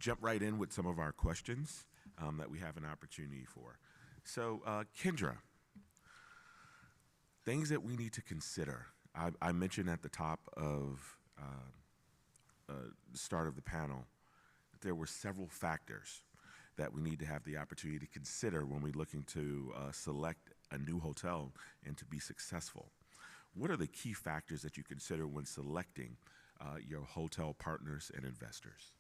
jump right in with some of our questions that we have an opportunity for. So, Kendra, things that we need to consider. I mentioned at the top of the start of the panel that there were several factors that we need to have the opportunity to consider when we're looking to select a new hotel and to be successful. What are the key factors that you consider when selecting your hotel partners and investors?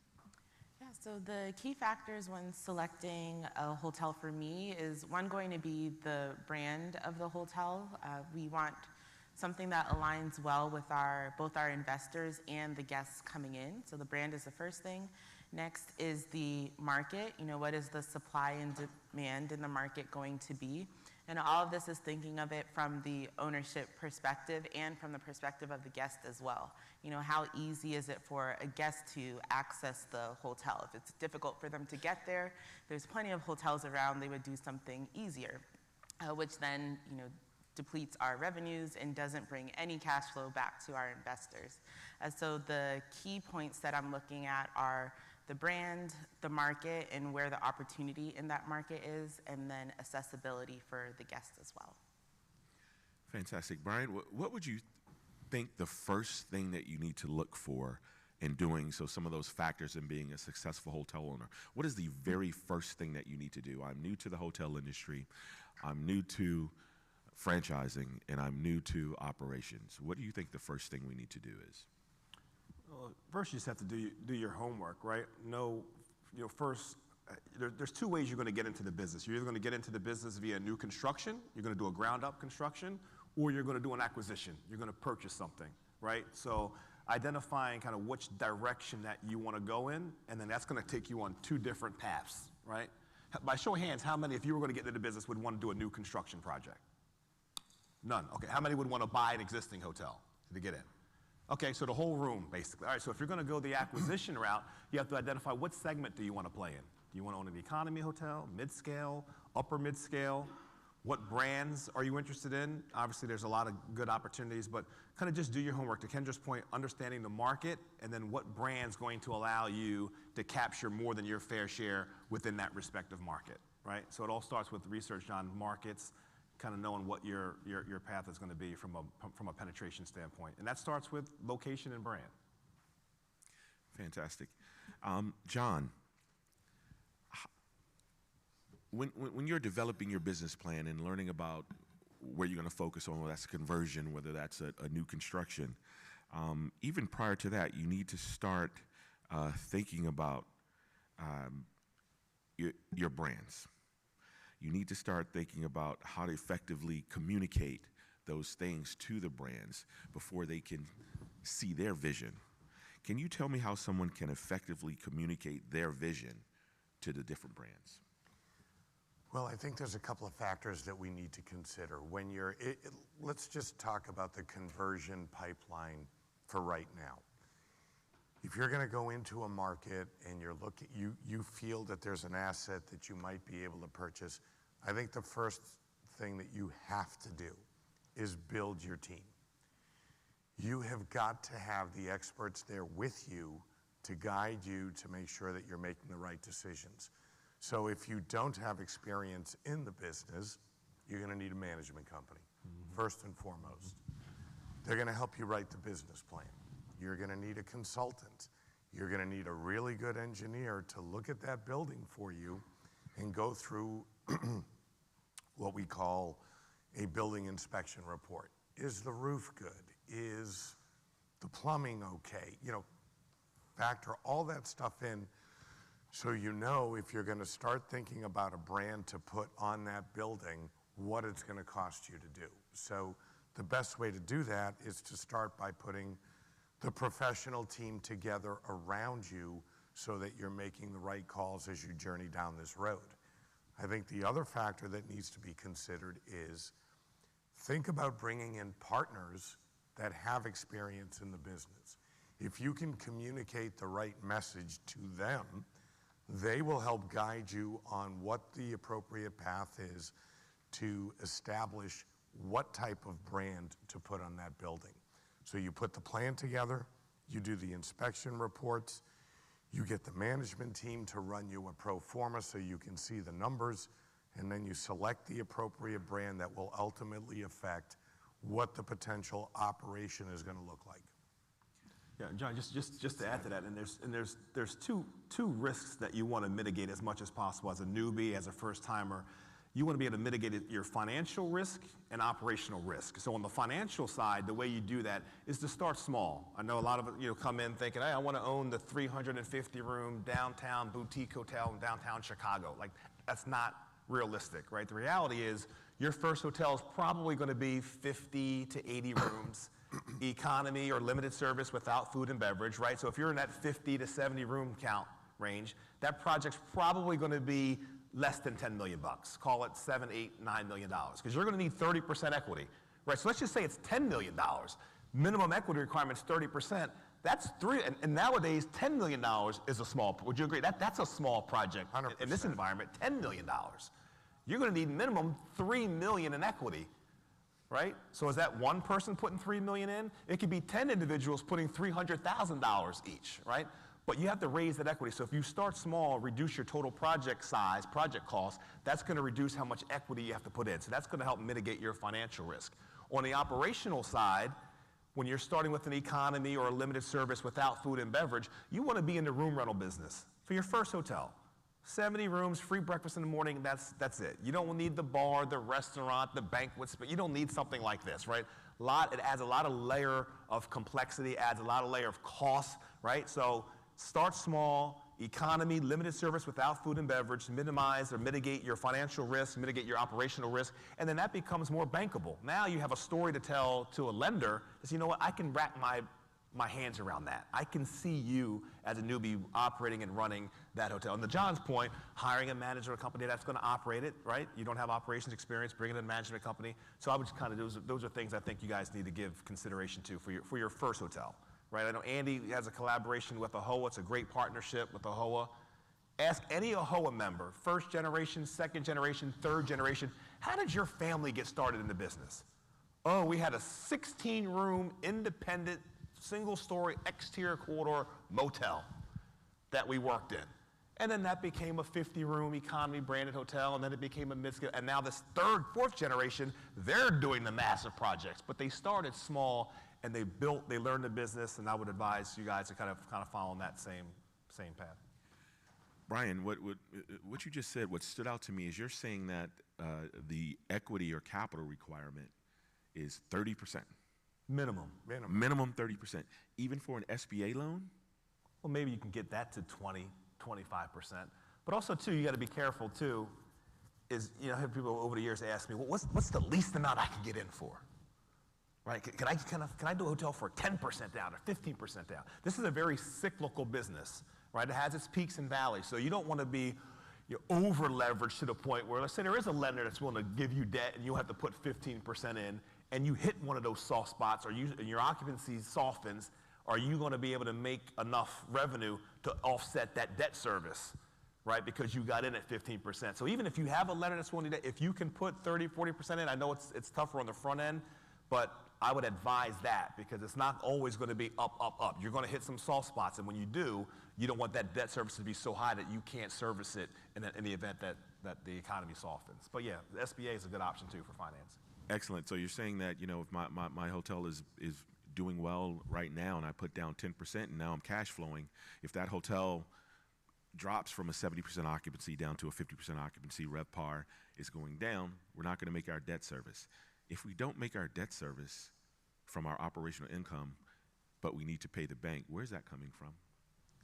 Yeah, so the key factors when selecting a hotel for me is one, going to be the brand of the hotel. We want something that aligns well with both our investors and the guests coming in. So the brand is the first thing. Next is the market. What is the supply and demand in the market going to be? And all of this is thinking of it from the ownership perspective and from the perspective of the guest as well. How easy is it for a guest to access the hotel? If it's difficult for them to get there, there's plenty of hotels around. They would do something easier, which then, depletes our revenues and doesn't bring any cash flow back to our investors. So the key points that I'm looking at are the brand, the market, and where the opportunity in that market is, and then accessibility for the guests as well. Fantastic. Brian, what would you think the first thing that you need to look for in doing so some of those factors in being a successful hotel owner? What is the very first thing that you need to do? I'm new to the hotel industry. I'm new to franchising, and I'm new to operations. What do you think the first thing we need to do is? Well, first you just have to do your homework, right? First, there's two ways you're going to get into the business. You're either going to get into the business via new construction, you're going to do a ground up construction, or you're going to do an acquisition. You're going to purchase something, right? So identifying kind of which direction that you want to go in, and then that's going to take you on two different paths, right? By show of hands, how many, if you were going to get into the business, would want to do a new construction project? None. Okay, how many would want to buy an existing hotel to get in? Okay, so the whole room, basically. All right, so if you're going to go the acquisition route, you have to identify what segment do you want to play in. Do you want to own an economy hotel, mid-scale, upper mid-scale? What brands are you interested in? Obviously, there's a lot of good opportunities, but kind of just do your homework. To Kendra's point, understanding the market, and then what brand's going to allow you to capture more than your fair share within that respective market, right? So it all starts with research on markets, kind of knowing what your path is going to be from a penetration standpoint. And that starts with location and brand. Fantastic. John, when you're developing your business plan and learning about where you're going to focus on, whether that's conversion, whether that's a new construction, even prior to that, you need to start thinking about your brands. You need to start thinking about how to effectively communicate those things to the brands before they can see their vision. Can you tell me how someone can effectively communicate their vision to the different brands? Well, I think there's a couple of factors that we need to consider. Let's just talk about the conversion pipeline for right now. If you're going to go into a market and you feel that there's an asset that you might be able to purchase, I think the first thing that you have to do is build your team. You have got to have the experts there with you to guide you to make sure that you're making the right decisions. So if you don't have experience in the business, you're going to need a management company, first and foremost. They're going to help you write the business plan. You're going to need a consultant. You're going to need a really good engineer to look at that building for you and go through what we call a building inspection report. Is the roof good? Is the plumbing okay? Factor all that stuff in so you know if you're going to start thinking about a brand to put on that building, what it's going to cost you to do. So the best way to do that is to start by putting the professional team together around you so that you're making the right calls as you journey down this road. I think the other factor that needs to be considered is think about bringing in partners that have experience in the business. If you can communicate the right message to them, they will help guide you on what the appropriate path is to establish what type of brand to put on that building. So you put the plan together, you do the inspection reports, You get the management team to run you a pro forma so you can see the numbers, and then you select the appropriate brand that will ultimately affect what the potential operation is going to look like. Yeah, John, just to add to that, and there's two risks that you want to mitigate as much as possible as a newbie, as a first timer. You want to be able to mitigate your financial risk and operational risk. So on the financial side, the way you do that is to start small. I know a lot of come in thinking, hey, I want to own the 350-room downtown boutique hotel in downtown Chicago. Like, that's not realistic, right? The reality is your first hotel is probably going to be 50 to 80 rooms, economy or limited service without food and beverage, right? So if you're in that 50 to 70 room count range, that project's probably going to be less than $10 million. Call it $7, $8, $9 million, because you're going to need 30% equity, right? So let's just say it's $10 million. Minimum equity requirement's 30%. That's and nowadays $10 million is a small. Would you agree? That's a small project 100%. In this environment. $10 million. You're going to need minimum $3 million in equity, right? So is that one person putting $3 million in? It could be 10 individuals putting $300,000 each, right? But you have to raise that equity. So if you start small, reduce your total project size, project cost, that's going to reduce how much equity you have to put in. So that's going to help mitigate your financial risk. On the operational side, when you're starting with an economy or a limited service without food and beverage, you want to be in the room rental business for your first hotel. 70 rooms, free breakfast in the morning, that's it. You don't need the bar, the restaurant, the banquet space. You don't need something like this, right? It adds a lot of layer of complexity, adds a lot of layer of cost, right? So start small, economy, limited service without food and beverage, minimize or mitigate your financial risk, mitigate your operational risk, and then that becomes more bankable. Now you have a story to tell to a lender that says, you know what, I can wrap my hands around that. I can see you as a newbie operating and running that hotel. And to John's point, hiring a manager or company that's going to operate it, right? You don't have operations experience, bring in a management company. So I would just kind of, those are things I think you guys need to give consideration to for your first hotel. Right, I know Andy has a collaboration with AHOA. It's a great partnership with AHOA. Ask any AHOA member, first generation, second generation, third generation, how did your family get started in the business? Oh, we had a 16-room, independent, single-story, exterior corridor motel that we worked in. And then that became a 50-room economy branded hotel, and then it became a mid-scale. And now this third, fourth generation, they're doing the massive projects. But they started small, and they learned the business, and I would advise you guys to kind of follow on that same path. Brian, what you just said, what stood out to me is you're saying that the equity or capital requirement is 30%. Minimum. Minimum 30%. Even for an SBA loan? Well, maybe you can get that to 20, 25%. But also, too, you got to be careful, too, is, I have people over the years ask me, well, what's the least amount I can get in for? Right? Can I do a hotel for 10% down or 15% down? This is a very cyclical business, right? It has its peaks and valleys. So you don't want to be over leveraged to the point where, let's say there is a lender that's willing to give you debt and you'll have to put 15% in, and you hit one of those soft spots, and your occupancy softens. Are you going to be able to make enough revenue to offset that debt service, right? Because you got in at 15%. So even if you have a lender that's willing to do that, if you can put 30, 40% in, I know it's tougher on the front end, but I would advise that, because it's not always going to be up, up, up. You're going to hit some soft spots, and when you do, you don't want that debt service to be so high that you can't service it in the event that the economy softens. But yeah, the SBA is a good option too for finance. Excellent. So you're saying that, if my hotel is doing well right now and I put down 10% and now I'm cash flowing, if that hotel drops from a 70% occupancy down to a 50% occupancy, RevPAR is going down, we're not going to make our debt service. If we don't make our debt service from our operational income, but we need to pay the bank, where's that coming from?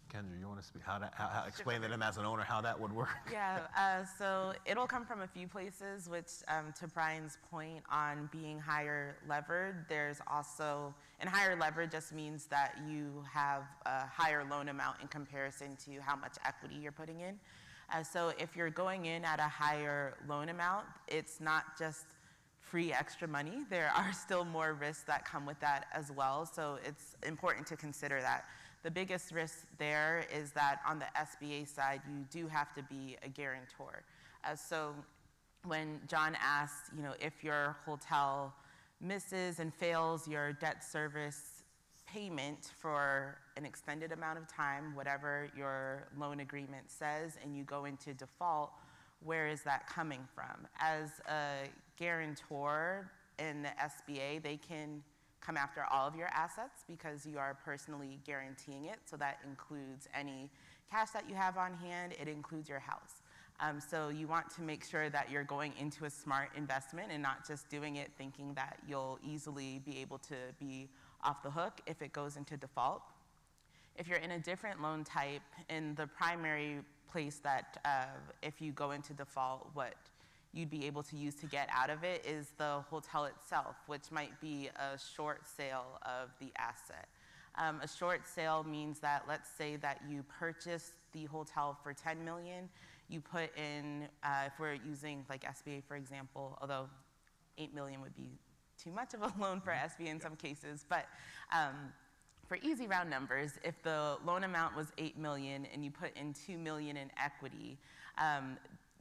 Kendra, you want to speak? How explain to them as an owner how that would work? Yeah, so it'll come from a few places, which to Brian's point on being higher levered, there's also, and higher leverage just means that you have a higher loan amount in comparison to how much equity you're putting in. So if you're going in at a higher loan amount, it's not just free extra money. There are still more risks that come with that as well. So it's important to consider that. The biggest risk there is that on the SBA side, you do have to be a guarantor. So when John asked, if your hotel misses and fails your debt service payment for an extended amount of time, whatever your loan agreement says, and you go into default, where is that coming from? As a guarantor in the SBA, they can come after all of your assets because you are personally guaranteeing it. So that includes any cash that you have on hand, it includes your house. So you want to make sure that you're going into a smart investment and not just doing it thinking that you'll easily be able to be off the hook if it goes into default. If you're in a different loan type, in the primary place that if you go into default, what you'd be able to use to get out of it is the hotel itself, which might be a short sale of the asset. A short sale means that, let's say that you purchased the hotel for $10 million, you put in, if we're using like SBA for example, although $8 million would be too much of a loan for SBA in some cases, but for easy round numbers, if the loan amount was $8 million and you put in $2 million in equity,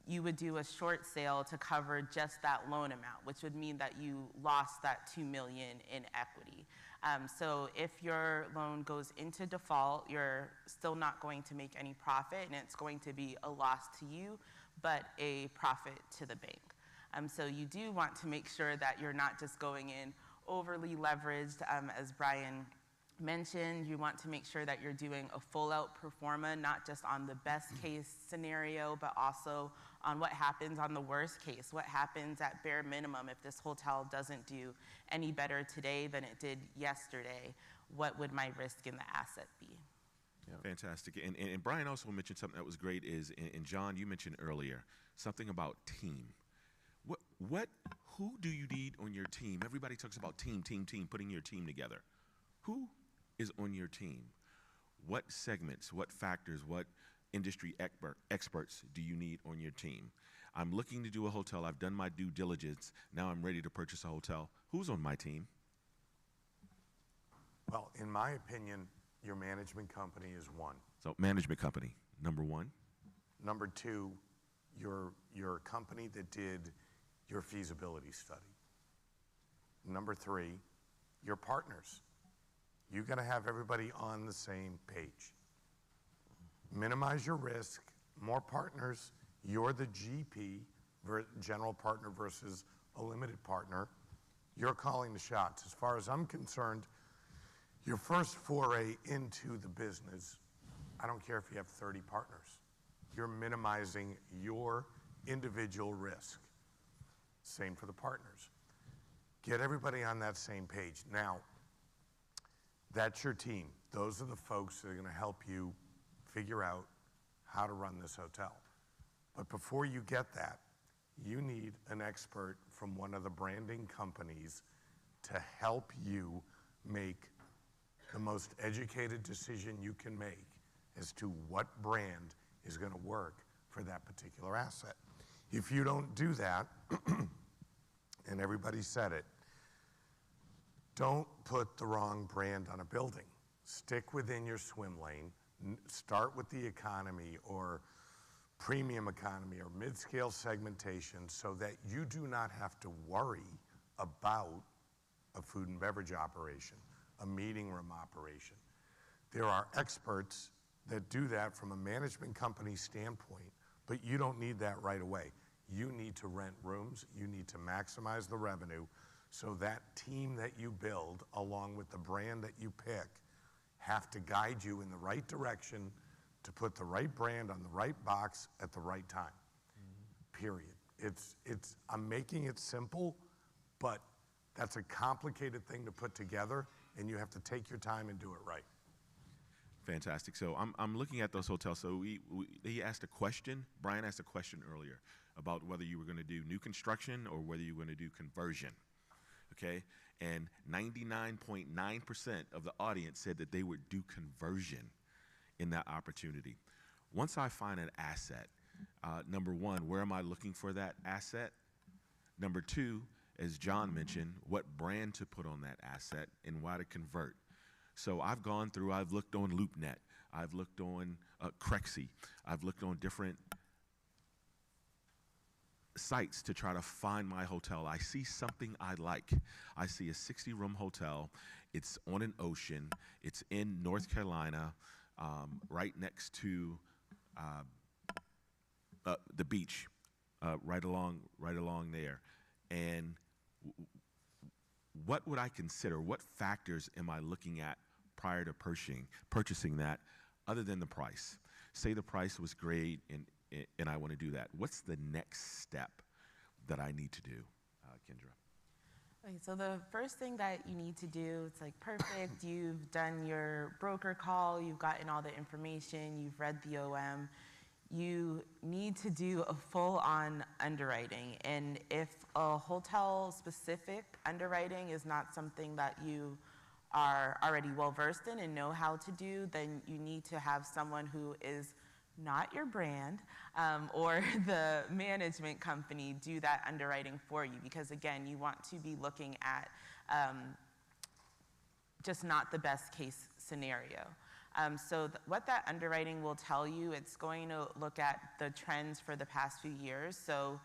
you would do a short sale to cover just that loan amount, which would mean that you lost that $2 million in equity. So if your loan goes into default, you're still not going to make any profit, and it's going to be a loss to you, but a profit to the bank. So you do want to make sure that you're not just going in overly leveraged, as Brian mentioned. You want to make sure that you're doing a full out pro forma, not just on the best case scenario, but also on what happens on the worst case. What happens at bare minimum if this hotel doesn't do any better today than it did yesterday? What would my risk in the asset be? Yeah. Fantastic. And Brian also mentioned something that was great is, and John, you mentioned earlier, something about team. Who do you need on your team? Everybody talks about team, putting your team together. Who is on your team? What segments, what factors, what industry experts do you need on your team? I'm looking to do a hotel. I've done my due diligence. Now I'm ready to purchase a hotel. Who's on my team? Well, in my opinion, your management company is one. So management company, number one. Number two, your company that did your feasibility study. Number three, your partners. You got to have everybody on the same page. Minimize your risk, more partners. You're the GP, general partner versus a limited partner. You're calling the shots. As far as I'm concerned, your first foray into the business, I don't care if you have 30 partners. You're minimizing your individual risk. Same for the partners. Get everybody on that same page. Now, that's your team. Those are the folks that are going to help you figure out how to run this hotel. But before you get that, you need an expert from one of the branding companies to help you make the most educated decision you can make as to what brand is going to work for that particular asset. If you don't do that, and everybody said it, don't put the wrong brand on a building. Stick within your swim lane. Start with the economy or premium economy or mid-scale segmentation so that you do not have to worry about a food and beverage operation, a meeting room operation. There are experts that do that from a management company standpoint, but you don't need that right away. You need to rent rooms, you need to maximize the revenue, so that team that you build, along with the brand that you pick, have to guide you in the right direction to put the right brand on the right box at the right time. Period. I'm making it simple, but that's a complicated thing to put together, and you have to take your time and do it right. Fantastic. So I'm looking at those hotels. So he asked a question, Brian asked a question earlier about whether you were going to do new construction or whether you were going to do conversion. Okay? And 99.9% of the audience said that they would do conversion in that opportunity. Once I find an asset, number one, where am I looking for that asset? Number two, as John mentioned, what brand to put on that asset and why to convert. So I've gone through, I've looked on LoopNet, I've looked on Crexy, I've looked on different sites to try to find my hotel. I see something I like. I see a 60-room hotel It's on an ocean. It's in North Carolina, right next to the beach, right along there. And what would I consider? What factors am I looking at prior to purchasing that, other than the price? Say the price was great, and I want to do that. What's the next step that I need to do, Kendra? Okay, so the first thing that you need to do, it's like perfect, you've done your broker call, you've gotten all the information, you've read the OM. You need to do a full-on underwriting. And if a hotel-specific underwriting is not something that you are already well-versed in and know how to do, then you need to have someone who is not your brand or the management company do that underwriting for you, because again, you want to be looking at just not the best case scenario. So what that underwriting will tell you, it's going to look at the trends for the past few years. So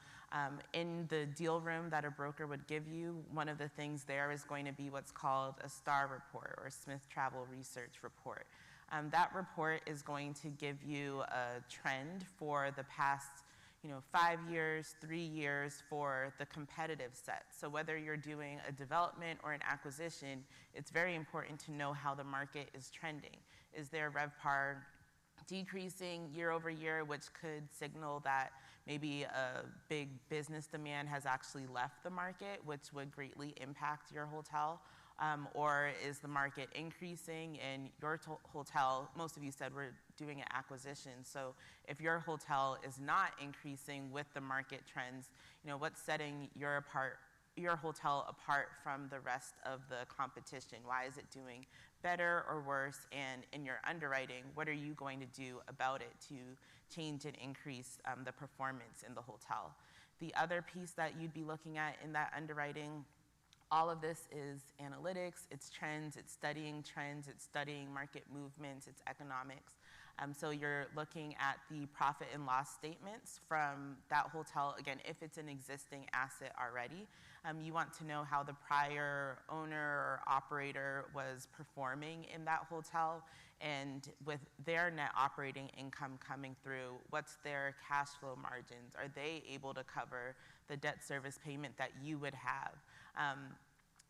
in the deal room that a broker would give you, one of the things there is going to be what's called a STAR report, or Smith Travel Research Report. That report is going to give you a trend for the past 5 years, 3 years for the competitive set. So whether you're doing a development or an acquisition, it's very important to know how the market is trending. Is there RevPAR decreasing year over year, which could signal that maybe a big business demand has actually left the market, which would greatly impact your hotel? Or is the market increasing and your hotel, most of you said we're doing an acquisition, so if your hotel is not increasing with the market trends, what's setting your hotel apart from the rest of the competition? Why is it doing better or worse? And in your underwriting, what are you going to do about it to change and increase the performance in the hotel? The other piece that you'd be looking at in that underwriting, all of this is analytics, it's trends, it's studying market movements, it's economics. So you're looking at the profit and loss statements from that hotel. Again, if it's an existing asset already, you want to know how the prior owner or operator was performing in that hotel, and with their net operating income coming through, what's their cash flow margins? Are they able to cover the debt service payment that you would have?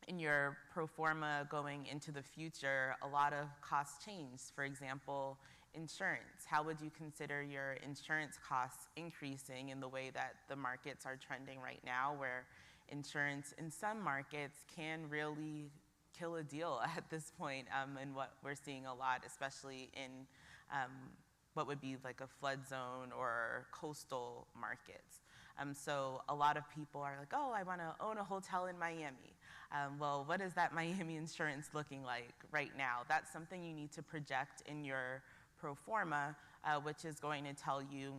In your pro forma going into the future, a lot of costs change. For example, insurance. How would you consider your insurance costs increasing in the way that the markets are trending right now, where insurance in some markets can really kill a deal at this point, and what we're seeing a lot, especially in what would be like a flood zone or coastal markets. So a lot of people are like, oh, I want to own a hotel in Miami. Well, what is that Miami insurance looking like right now? That's something you need to project in your pro forma, which is going to tell you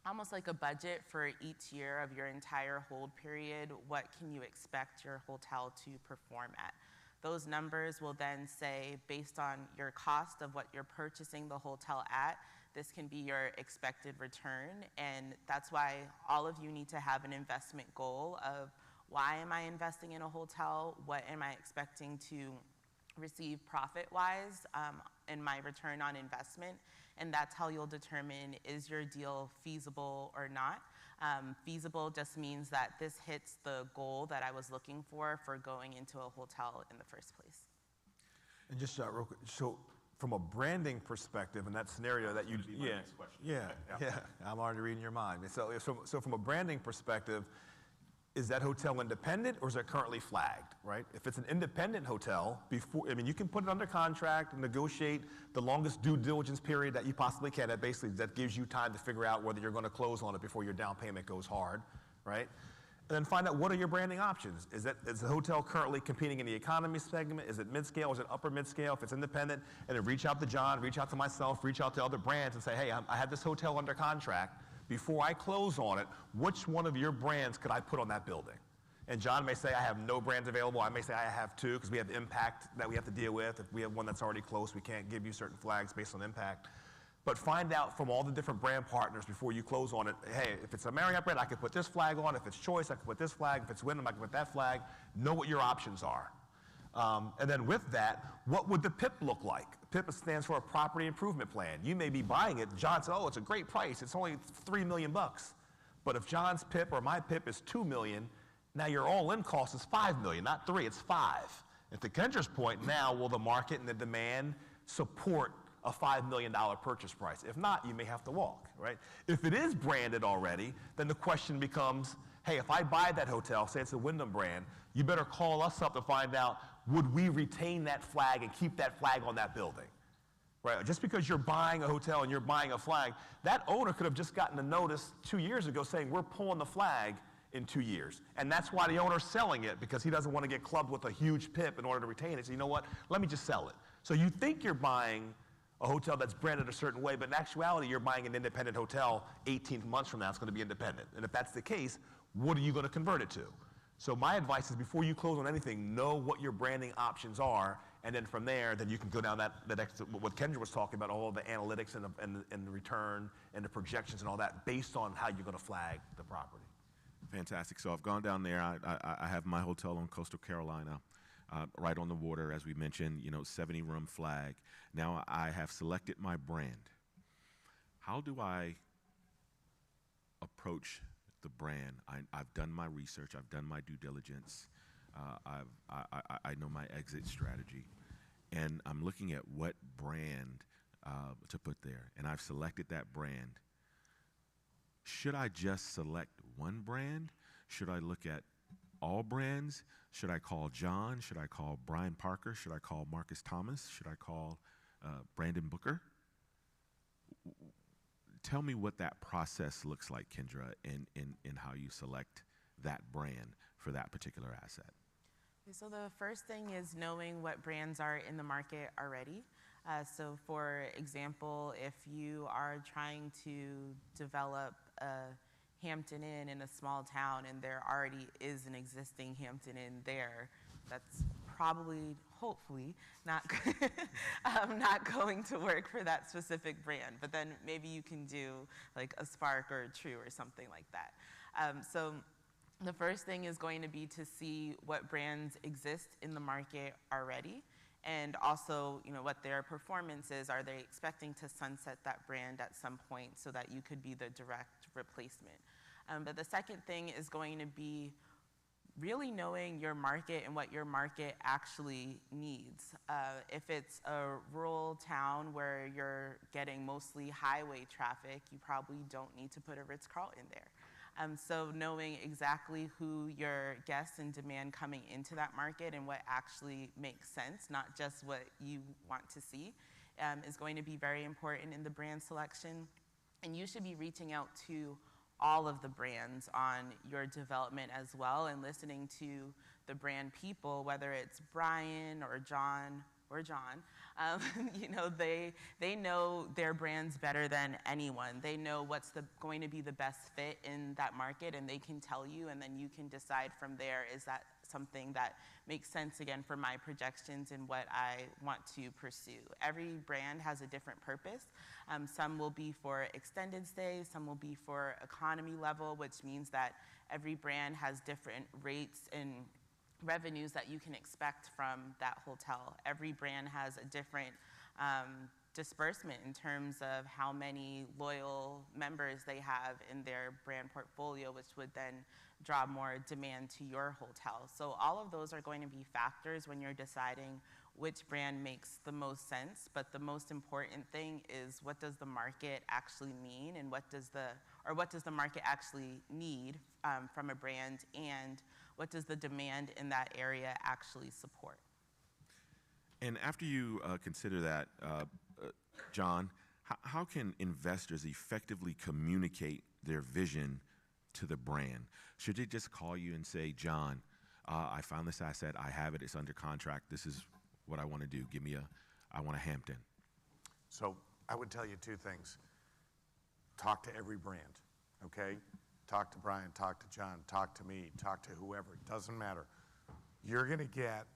almost like a budget for each year of your entire hold period. What can you expect your hotel to perform at? Those numbers will then say, based on your cost of what you're purchasing the hotel at, this can be your expected return. And that's why all of you need to have an investment goal of, why am I investing in a hotel? What am I expecting to receive profit-wise in my return on investment? And that's how you'll determine, is your deal feasible or not? Feasible just means that this hits the goal that I was looking for going into a hotel in the first place. And just real quick, so from a branding perspective, in that scenario that you, I'm already reading your mind. So from a branding perspective, is that hotel independent or is it currently flagged, right? If it's an independent hotel, you can put it under contract and negotiate the longest due diligence period that you possibly can. That gives you time to figure out whether you're going to close on it before your down payment goes hard, right? And then find out, what are your branding options? Is the hotel currently competing in the economy segment? Is it mid-scale? Is it upper mid-scale? If it's independent, and then reach out to John, reach out to myself, reach out to other brands and say, hey, I have this hotel under contract. Before I close on it, which one of your brands could I put on that building? And John may say, I have no brands available. I may say, I have 2, because we have impact that we have to deal with. If we have one that's already close, we can't give you certain flags based on impact. But find out from all the different brand partners before you close on it, hey, if it's a Marriott brand, I can put this flag on. If it's Choice, I can put this flag. If it's Wyndham, I can put that flag. Know what your options are. And then with that, what would the PIP look like? PIP stands for a property improvement plan. You may be buying it. John said, oh, it's a great price. It's only $3 million bucks. But if John's PIP or my PIP is $2 million, now your all-in cost is $5 million, not 3, it's 5. And to Kendra's point, now will the market and the demand support a $5 million purchase price? If not, you may have to walk, right? If it is branded already, then the question becomes, hey, if I buy that hotel, say it's a Wyndham brand, you better call us up to find out, would we retain that flag and keep that flag on that building? Right? Just because you're buying a hotel and you're buying a flag, that owner could have just gotten a notice 2 years ago saying, we're pulling the flag in 2 years. And that's why the owner's selling it, because he doesn't want to get clubbed with a huge PIP in order to retain it. So you know what? Let me just sell it. So you think you're buying a hotel that's branded a certain way, but in actuality, you're buying an independent hotel 18 months from now, it's going to be independent. And if that's the case, what are you going to convert it to? So my advice is before you close on anything, know what your branding options are, and then from there, then you can go down that what Kendra was talking about, all the analytics and the return and the projections and all that based on how you're going to flag the property. Fantastic. So I've gone down there. I have my hotel on coastal Carolina, right on the water, as we mentioned, 70-room flag. Now I have selected my brand. How do I approach the brand? I've done my research. I've done my due diligence. I know my exit strategy. And I'm looking at what brand to put there. And I've selected that brand. Should I just select one brand? Should I look at all brands? Should I call John? Should I call Brian Parker? Should I call Marcus Thomas? Should I call Brandon Booker? Tell me what that process looks like, Kendra, in how you select that brand for that particular asset. So the first thing is knowing what brands are in the market already. So for example, if you are trying to develop a Hampton Inn in a small town and there already is an existing Hampton Inn there, that's probably, hopefully, not not going to work for that specific brand. But then maybe you can do like a Spark or a True or something like that. So the first thing is going to be to see what brands exist in the market already, and also, what their performance is. Are they expecting to sunset that brand at some point so that you could be the direct replacement? But the second thing is going to be really knowing your market and what your market actually needs. If it's a rural town where you're getting mostly highway traffic, you probably don't need to put a Ritz-Carlton there. So knowing exactly who your guests and demand coming into that market and what actually makes sense, not just what you want to see, is going to be very important in the brand selection. And you should be reaching out to all of the brands on your development as well, and listening to the brand people, whether it's Brian or John, they know their brands better than anyone. They know what's going to be the best fit in that market, and they can tell you, and then you can decide from there, is that something that makes sense again for my projections and what I want to pursue. Every brand has a different purpose. Some will be for extended stays, some will be for economy level, which means that every brand has different rates and revenues that you can expect from that hotel. Every brand has a different disbursement in terms of how many loyal members they have in their brand portfolio, which would then draw more demand to your hotel. So all of those are going to be factors when you're deciding which brand makes the most sense. But the most important thing is, what does the market actually mean, and what does the market actually need from a brand, and what does the demand in that area actually support? And after you consider that, John, how can investors effectively communicate their vision to the brand? Should they just call you and say, John, I found this asset, I have it, it's under contract, this is what I want to do, I want a Hampton? So I would tell you two things. Talk to every brand, okay? Talk to Brian, talk to John, talk to me, talk to whoever, it doesn't matter. You're gonna get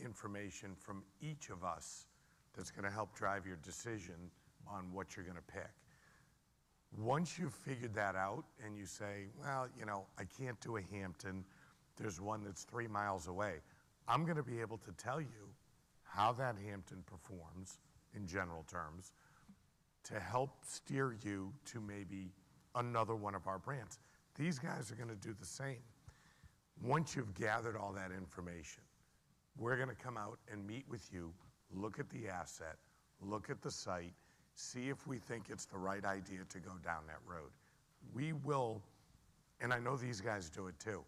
information from each of us that's gonna help drive your decision on what you're gonna pick. Once you've figured that out and you say, well, I can't do a Hampton, There's one that's 3 miles away. I'm going to be able to tell you how that Hampton performs in general terms to help steer you to maybe another one of our brands. These guys are going to do the same. Once you've gathered all that information, we're going to come out and meet with you, look at the asset, look at the site, see if we think it's the right idea to go down that road. We will, and I know these guys do it too.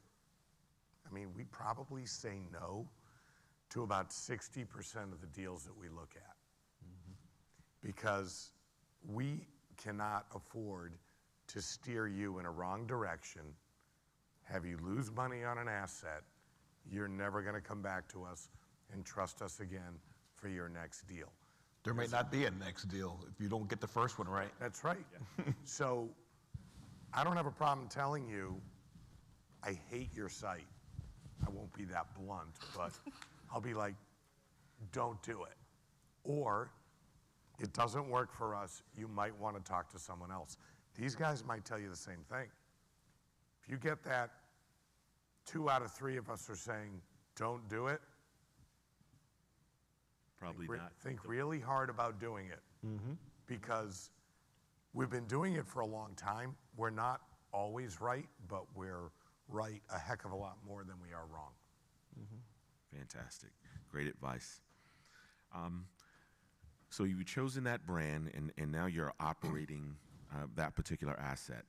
I mean, we probably say no to about 60% of the deals that we look at because we cannot afford to steer you in a wrong direction, have you lose money on an asset, you're never going to come back to us and trust us again for your next deal. There may not be a next deal if you don't get the first one right. That's right. So I don't have a problem telling you, I hate your site. I won't be that blunt, but I'll be like, don't do it. Or it doesn't work for us, you might want to talk to someone else. These guys might tell you the same thing. If you get that 2 out of 3 of us are saying, don't do it, Probably not. think really hard about doing it because we've been doing it for a long time. We're not always right, but we're right a heck of a lot more than we are wrong. Fantastic. Great advice. So you've chosen that brand, and now you're operating that particular asset.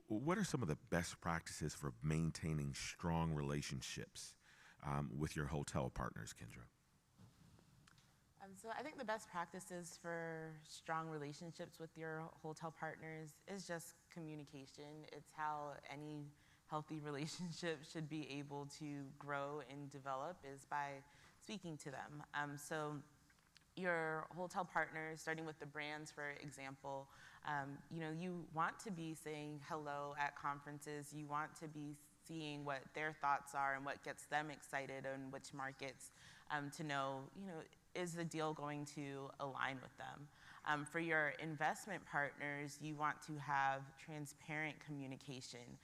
What are some of the best practices for maintaining strong relationships with your hotel partners, Kendra? So I think the best practices for strong relationships with your hotel partners is just communication. It's how any healthy relationship should be able to grow and develop is by speaking to them. So your hotel partners, starting with the brands, for example, you want to be saying hello at conferences. You want to be seeing what their thoughts are and what gets them excited and which markets to know, is the deal going to align with them? For your investment partners, you want to have transparent communication.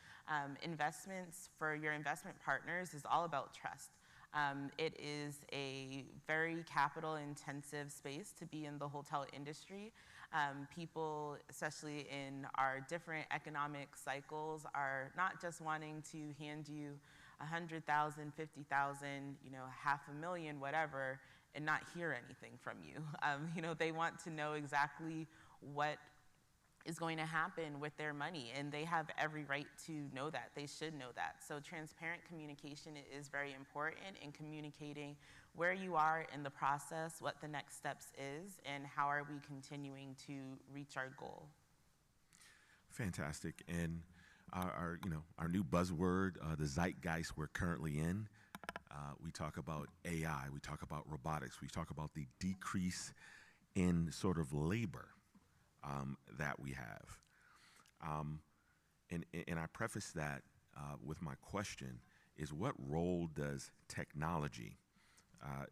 Investments for your investment partners is all about trust. It is a very capital-intensive space to be in the hotel industry. People, especially in our different economic cycles, are not just wanting to hand you $100,000, $50,000, $500,000, whatever, and not hear anything from you. They want to know exactly what is going to happen with their money, and they have every right to know that. They should know that. So transparent communication is very important in communicating where you are in the process, what the next steps is, and how are we continuing to reach our goal. Fantastic. And our new buzzword, the zeitgeist we're currently in, we talk about AI, we talk about robotics, we talk about the decrease in sort of labor that we have. And I preface that with my question is, what role does technology,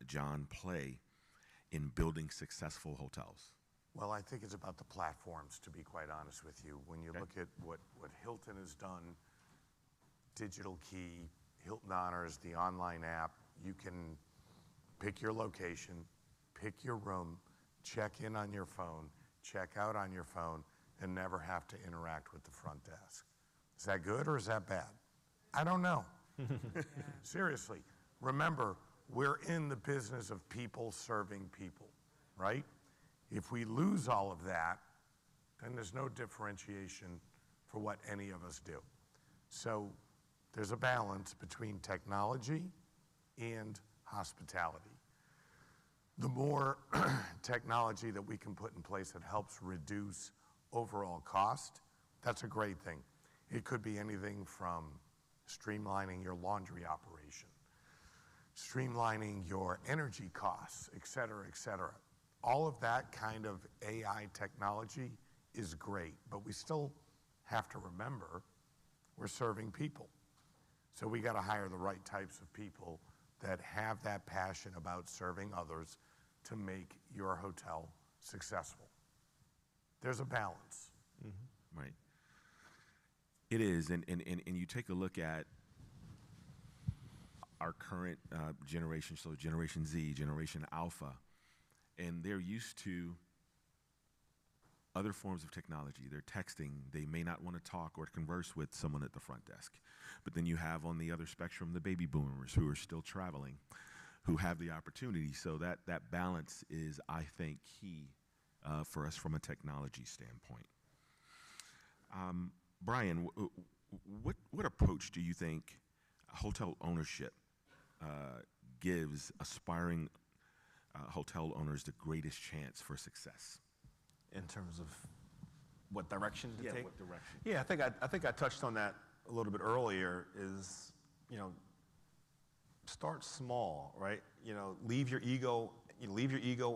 John, play in building successful hotels? Well, I think it's about the platforms, to be quite honest with you. When you look at what Hilton has done, Digital Key, Hilton Honors, the online app, you can pick your location, pick your room, check in on your phone, check out on your phone, and never have to interact with the front desk. Is that good or is that bad? I don't know. Seriously. Remember, we're in the business of people serving people, right? If we lose all of that, then there's no differentiation for what any of us do. So there's a balance between technology and hospitality. The more technology that we can put in place that helps reduce overall cost, that's a great thing. It could be anything from streamlining your laundry operation, streamlining your energy costs, et cetera, et cetera. All of that kind of AI technology is great, but we still have to remember we're serving people. So we got to hire the right types of people that have that passion about serving others to make your hotel successful. There's a balance. Right. It is, and you take a look at our current generation, so Generation Z, Generation Alpha, and they're used to other forms of technology. They're texting. They may not want to talk or converse with someone at the front desk. But then you have on the other spectrum the baby boomers who are still traveling, who have the opportunity. So that balance is, I think, key for us from a technology standpoint. Brian, what approach do you think hotel ownership gives aspiring hotel owners the greatest chance for success? In terms of what direction to take? What direction? Yeah, I think I touched on that a little bit earlier. Is, start small, right? Leave your ego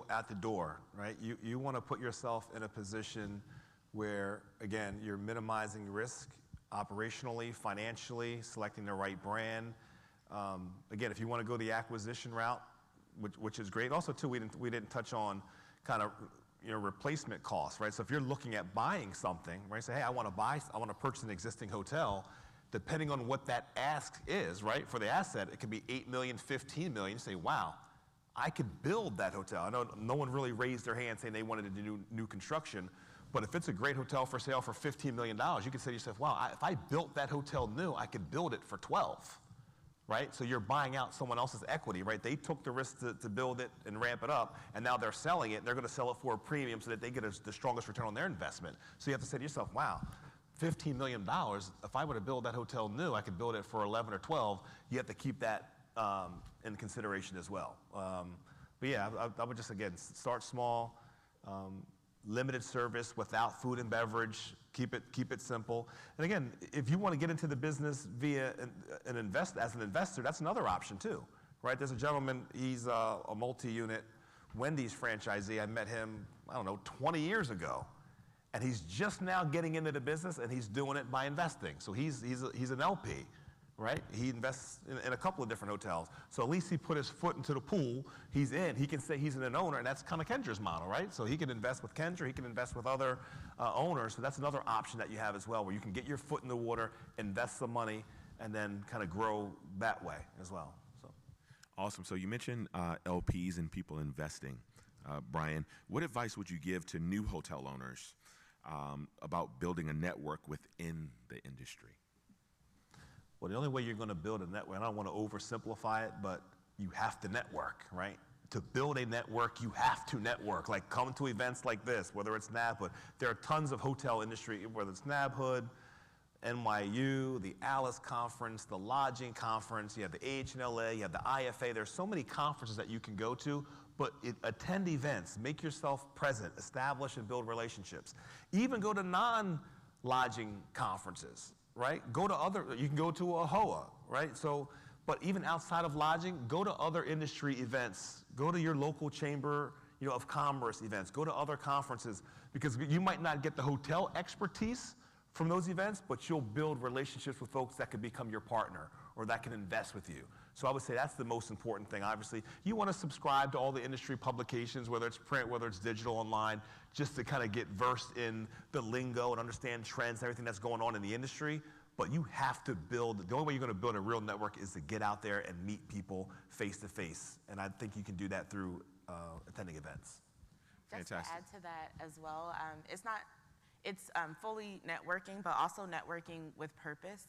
at the door, right? You want to put yourself in a position where, again, you're minimizing risk operationally, financially, selecting the right brand. Again, if you want to go the acquisition route, which is great. Also, too, we didn't touch on kind of replacement costs, right? So if you're looking at buying something, right? Say, hey, I want to purchase an existing hotel. Depending on what that ask is, right? For the asset, it could be $8 million, $15 million. You say, wow, I could build that hotel. I know no one really raised their hand saying they wanted to do new construction, but if it's a great hotel for sale for $15 million, you can say to yourself, wow, if I built that hotel new, I could build it for 12. Right? So you're buying out someone else's equity, right? They took the risk to build it and ramp it up, and now they're selling it. They're going to sell it for a premium so that they get the strongest return on their investment. So you have to say to yourself, wow, $15 million, if I were to build that hotel new, I could build it for 11 or 12. You have to keep that in consideration as well. But yeah, I would just, again, start small, limited service without food and beverage. Keep it simple. And again, if you want to get into the business via as an investor, that's another option too, right? There's a gentleman, he's a multi-unit Wendy's franchisee. I met him, 20 years ago. And he's just now getting into the business, and he's doing it by investing. So he's an LP, right? He invests in a couple of different hotels. So at least he put his foot into the pool. He's in. He can say he's an owner, and that's kind of Kendra's model, right? So he can invest with Kendra. He can invest with other owners. So that's another option that you have as well, where you can get your foot in the water, invest some money, and then kind of grow that way as well. So. Awesome. So you mentioned LPs and people investing. Brian, what advice would you give to new hotel owners about building a network within the industry? Well, the only way you're going to build a network, and I don't want to oversimplify it, but you have to network, right? To build a network, you have to network. Like, come to events like this, whether it's NABHOOD. There are tons of hotel industry, whether it's NABHOOD, NYU, the Alice Conference, the Lodging Conference, you have the AHLA, you have the IFA. There's so many conferences that you can go to, but attend events, make yourself present, establish and build relationships. Even go to non-lodging conferences, right? You can go to a HOA, right? So, but even outside of lodging, go to other industry events. Go to your local chamber, of commerce events. Go to other conferences, because you might not get the hotel expertise from those events, but you'll build relationships with folks that could become your partner or that can invest with you. So I would say that's the most important thing. Obviously, you want to subscribe to all the industry publications, whether it's print, whether it's digital, online, just to kind of get versed in the lingo and understand trends, everything that's going on in the industry. But you have to build, the only way you're going to build a real network is to get out there and meet people face to face. And I think you can do that through attending events. Just to add to that as well, it's fully networking, but also networking with purpose.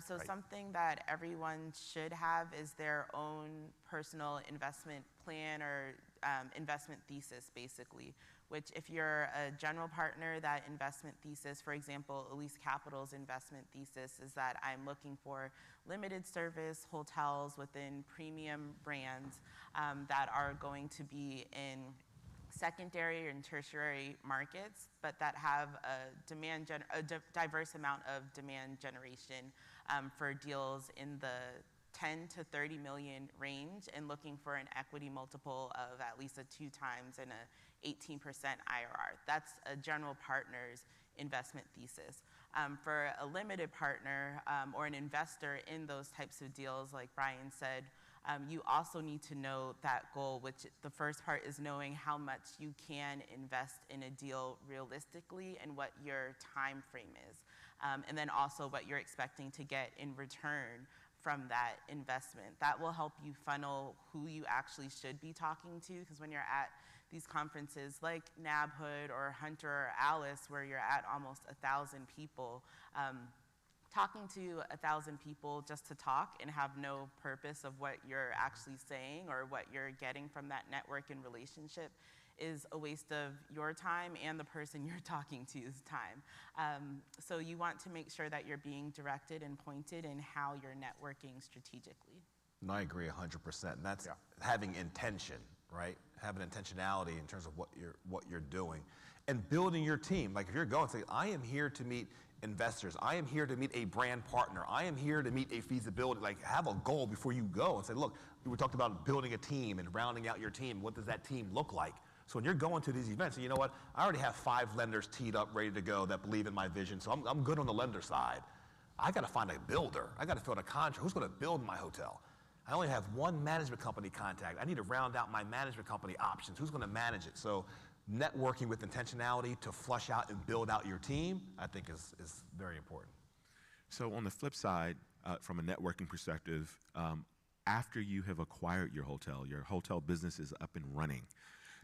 So Right. something that everyone should have is their own personal investment plan or investment thesis, basically, which if you're a general partner, that investment thesis, for example, Elise Capital's investment thesis is that I'm looking for limited service hotels within premium brands that are going to be in secondary and tertiary markets, but that have a diverse amount of demand generation for deals in the 10 to 30 million range, and looking for an equity multiple of at least a 2 times and a 18% IRR. That's a general partner's investment thesis. For a limited partner or an investor in those types of deals, like Brian said, you also need to know that goal, which the first part is knowing how much you can invest in a deal realistically and what your time frame is. and then also what you're expecting to get in return from that investment. That will help you funnel who you actually should be talking to, because when you're at these conferences like NABHOOD or Hunter or Alice, where you're at almost 1,000 people, talking to 1,000 people just to talk and have no purpose of what you're actually saying or what you're getting from that network and relationship is a waste of your time and the person you're talking to's time. So you want to make sure that you're being directed and pointed in how you're networking strategically. And I agree 100%. And that's having intention, right? Having intentionality in terms of what you're doing and building your team. Like if you're going to say, I am here to meet investors, I am here to meet a brand partner, I am here to meet a feasibility, like have a goal before you go and say, look, we talked about building a team and rounding out your team. What does that team look like? So when you're going to these events, you know what? I already have 5 lenders teed up, ready to go that believe in my vision. So I'm good on the lender side. I got to find a builder. I got to fill a contract. Who's going to build my hotel? I only have 1 management company contact. I need to round out my management company options. Who's going to manage it? So networking with intentionality to flush out and build out your team, I think is very important. So on the flip side, from a networking perspective, after you have acquired your hotel business is up and running,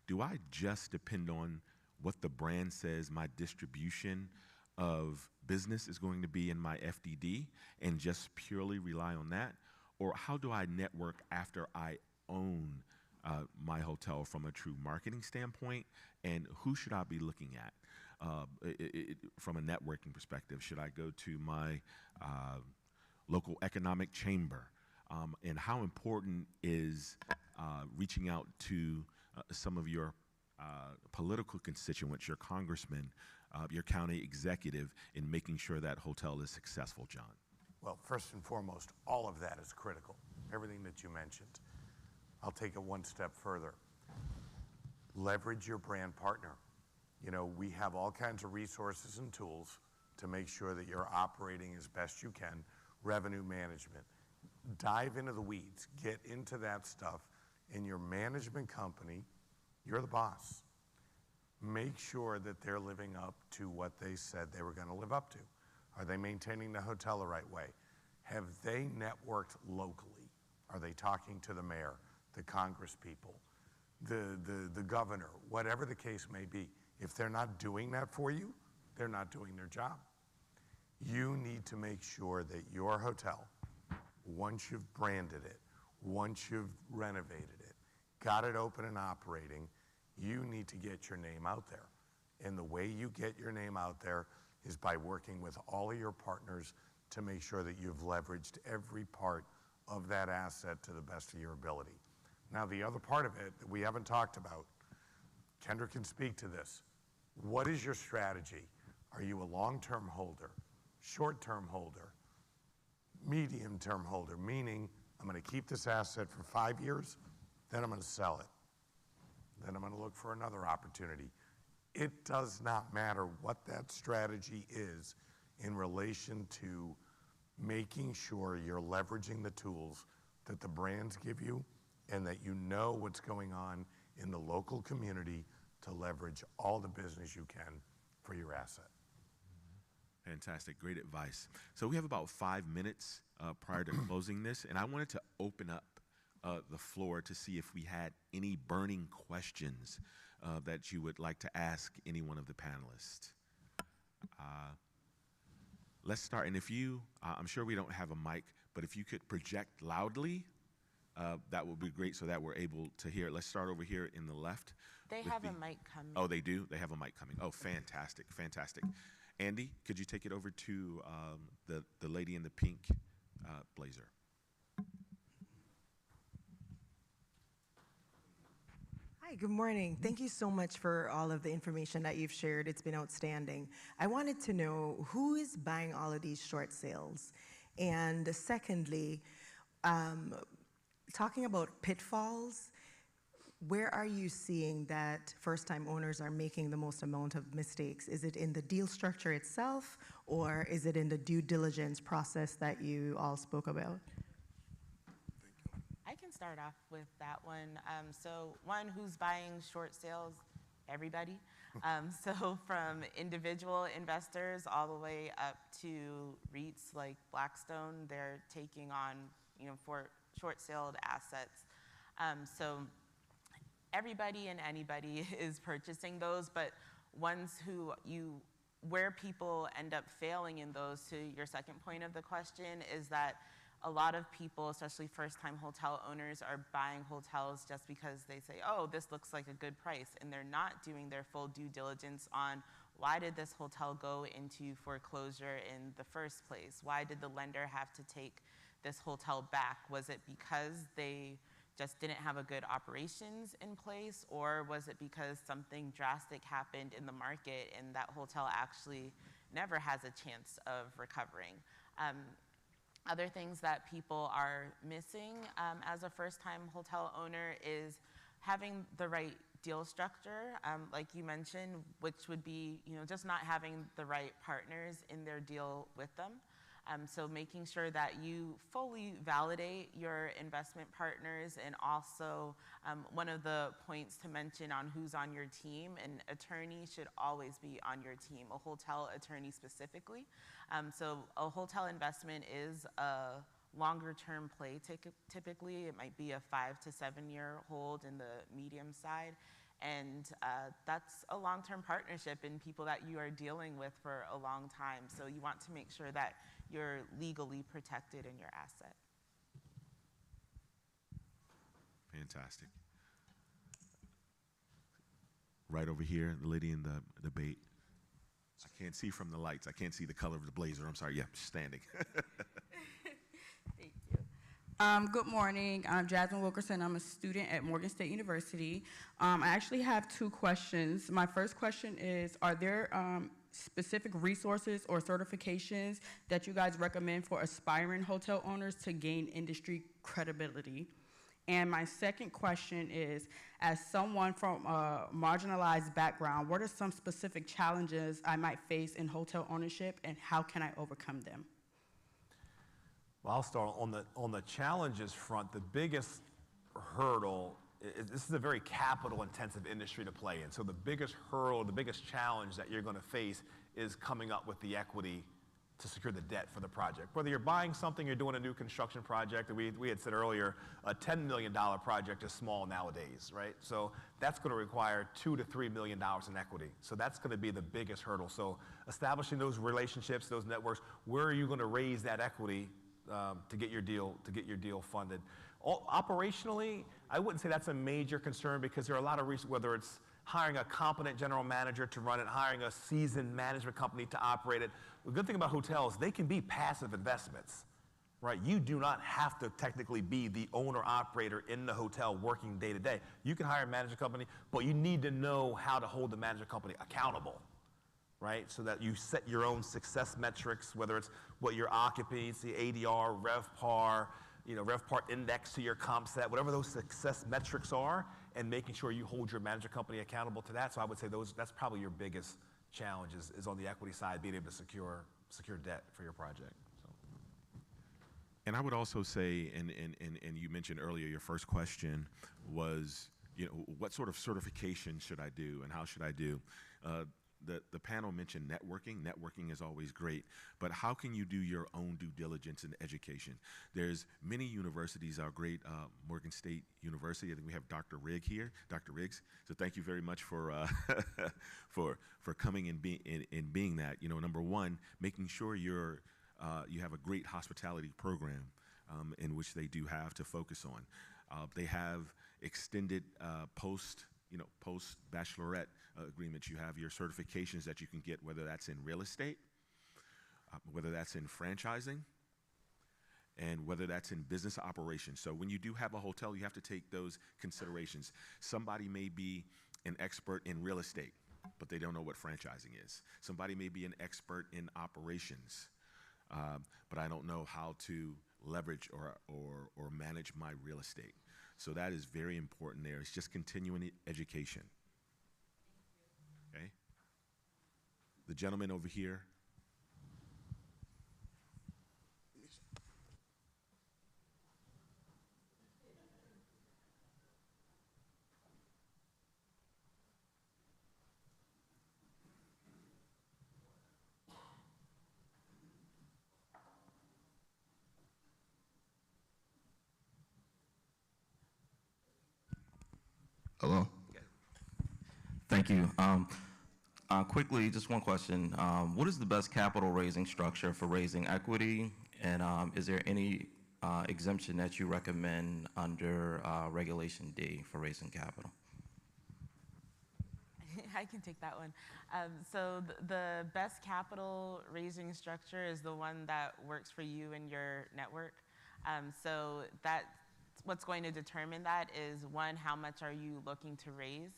do I just depend on what the brand says my distribution of business is going to be in my FDD and just purely rely on that? Or how do I network after I own my hotel from a true marketing standpoint? And who should I be looking at from a networking perspective? Should I go to my local economic chamber? And how important is reaching out to some of your political constituents, your congressman, your county executive, in making sure that hotel is successful, John? Well, first and foremost, all of that is critical, everything that you mentioned. I'll take it one step further. Leverage your brand partner. You know, we have all kinds of resources and tools to make sure that you're operating as best you can. Revenue management. Dive into the weeds, get into that stuff. In your management company, you're the boss. Make sure that they're living up to what they said they were going to live up to. Are they maintaining the hotel the right way? Have they networked locally? Are they talking to the mayor, the congress people, the governor, whatever the case may be? If they're not doing that for you, they're not doing their job. You need to make sure that your hotel, once you've branded it, once you've renovated it, got it open and operating, you need to get your name out there. And the way you get your name out there is by working with all of your partners to make sure that you've leveraged every part of that asset to the best of your ability. Now, the other part of it that we haven't talked about, Kendra can speak to this. What is your strategy? Are you a long-term holder, short-term holder, medium-term holder, meaning I'm going to keep this asset for 5 years, then I'm going to sell it. Then I'm going to look for another opportunity. It does not matter what that strategy is in relation to making sure you're leveraging the tools that the brands give you and that you know what's going on in the local community to leverage all the business you can for your asset. Fantastic, great advice. So we have about 5 minutes prior to closing this, and I wanted to open up the floor to see if we had any burning questions that you would like to ask any one of the panelists. Let's start, and if you, I'm sure we don't have a mic, but if you could project loudly, that would be great so that we're able to hear. Let's start over here in the left. They have a mic coming. Oh, they do? They have a mic coming. Oh, fantastic, fantastic. Andy, could you take it over to the lady in the pink blazer? Hi, good morning. Thank you so much for all of the information that you've shared. It's been outstanding. I wanted to know who is buying all of these short sales? And secondly, talking about pitfalls, where are you seeing that first-time owners are making the most amount of mistakes? Is it in the deal structure itself, or is it in the due diligence process that you all spoke about? I can start off with that one. So one, who's buying short sales? everybody. So from individual investors all the way up to REITs like Blackstone, they're taking on, for short-sailed assets. So everybody and anybody is purchasing those, but ones where people end up failing in those, to your second point of the question, is that a lot of people, especially first-time hotel owners, are buying hotels just because they say, oh, this looks like a good price, and they're not doing their full due diligence on why did this hotel go into foreclosure in the first place? Why did the lender have to take this hotel back? Was it because they just didn't have a good operations in place, or was it because something drastic happened in the market and that hotel actually never has a chance of recovering? Other things that people are missing as a first-time hotel owner is having the right deal structure, like you mentioned, which would be just not having the right partners in their deal with them. So making sure that you fully validate your investment partners, and also one of the points to mention on who's on your team, an attorney should always be on your team, a hotel attorney specifically. So a hotel investment is a longer term play typically. It might be a 5 to 7 year hold in the medium side. And that's a long-term partnership and people that you are dealing with for a long time. So you want to make sure that you're legally protected in your asset. Fantastic. Right over here, the lady in the debate. I can't see from the lights. I can't see the color of the blazer. I'm sorry. Yeah, standing. Thank you. Good morning. I'm Jasmine Wilkerson. I'm a student at Morgan State University. I actually have 2 questions. My first question is, are there specific resources or certifications that you guys recommend for aspiring hotel owners to gain industry credibility? And my second question is, as someone from a marginalized background, what are some specific challenges I might face in hotel ownership, and how can I overcome them? Well, I'll start on the challenges front. The biggest hurdle this is a very capital-intensive industry to play in. So the biggest hurdle, the biggest challenge that you're going to face is coming up with the equity to secure the debt for the project. Whether you're buying something, you're doing a new construction project, and we had said earlier, a $10 million project is small nowadays, right? So that's going to require $2 to $3 million in equity. So that's going to be the biggest hurdle. So establishing those relationships, those networks, where are you going to raise that equity to get your deal funded? Operationally, I wouldn't say that's a major concern, because there are a lot of reasons, whether it's hiring a competent general manager to run it, hiring a seasoned management company to operate it. The good thing about hotels, they can be passive investments, right? You do not have to technically be the owner-operator in the hotel working day to day. You can hire a management company, but you need to know how to hold the management company accountable, right? So that you set your own success metrics, whether it's what your occupancy, ADR, RevPAR, RevPAR index to your comp set, whatever those success metrics are, and making sure you hold your management company accountable to that. So I would say that's probably your biggest challenge is on the equity side, being able to secure debt for your project. So. And I would also say, and you mentioned earlier, your first question was, what sort of certification should I do and how should I do? The panel mentioned networking. Networking is always great, but how can you do your own due diligence in education? There's many universities, our great Morgan State University. I think we have Dr. Riggs. So thank you very much for for coming and being that. Number one, making sure you have a great hospitality program in which they do have to focus on. They have extended post-bachelorette agreements. You have your certifications that you can get, whether that's in real estate, whether that's in franchising, and whether that's in business operations. So when you do have a hotel, you have to take those considerations. Somebody may be an expert in real estate, but they don't know what franchising is. Somebody may be an expert in operations, but I don't know how to leverage or manage my real estate. So that is very important there. It's just continuing education. Okay? The gentleman over here. Hello. Thank you. Quickly, just one question. What is the best capital raising structure for raising equity? And is there any exemption that you recommend under Regulation D for raising capital? I can take that one. So the best capital raising structure is the one that works for you and your network. So that's what's going to determine that is, one, how much are you looking to raise?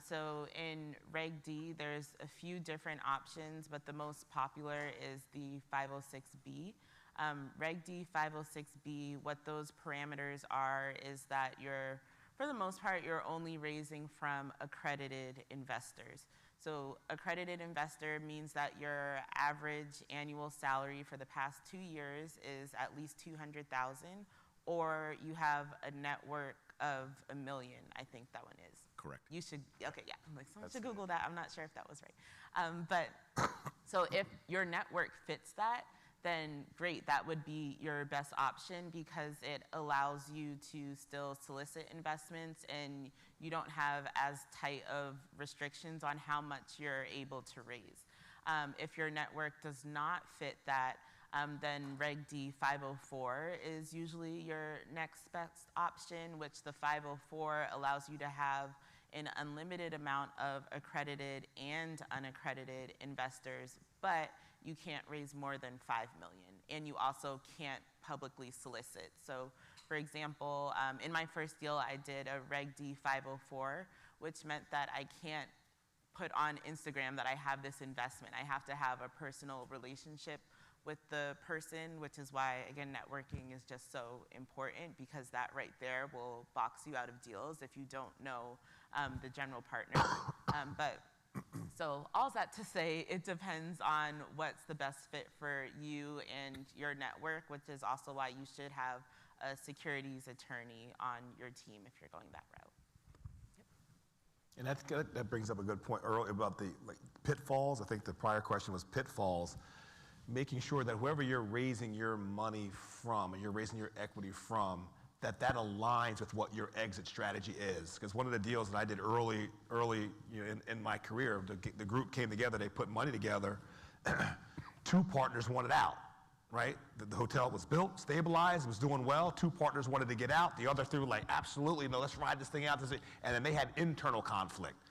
So in Reg D, there's a few different options, but the most popular is the 506B. Reg D 506B, what those parameters are is that for the most part, you're only raising from accredited investors. So accredited investor means that your average annual salary for the past 2 years is at least $200,000, or you have a network of $1 million, I think that one is. Correct. You should, okay, yeah, I'm like, someone should Google that. I'm not sure if that was right. But, so if your network fits that, then great, that would be your best option because it allows you to still solicit investments and you don't have as tight of restrictions on how much you're able to raise. If your network does not fit that, then Reg D 504 is usually your next best option, which the 504 allows you to have an unlimited amount of accredited and unaccredited investors, but you can't raise more than $5 million, and you also can't publicly solicit. So, for example, in my first deal, I did a Reg D 504, which meant that I can't put on Instagram that I have this investment. I have to have a personal relationship with the person, which is why, again, networking is just so important because that right there will box you out of deals if you don't know the general partner. So all that to say, it depends on what's the best fit for you and your network, which is also why you should have a securities attorney on your team if you're going that route. And that's good. That brings up a good point earlier about the pitfalls. I think the prior question was pitfalls. Making sure that whoever you're raising your money from, or you're raising your equity from, that aligns with what your exit strategy is. Because one of the deals that I did early in my career, the group came together, they put money together, 2 partners wanted out, right? The hotel was built, stabilized, was doing well, 2 partners wanted to get out, the other 3 were like, absolutely, no, let's ride this thing out. And then they had internal conflict.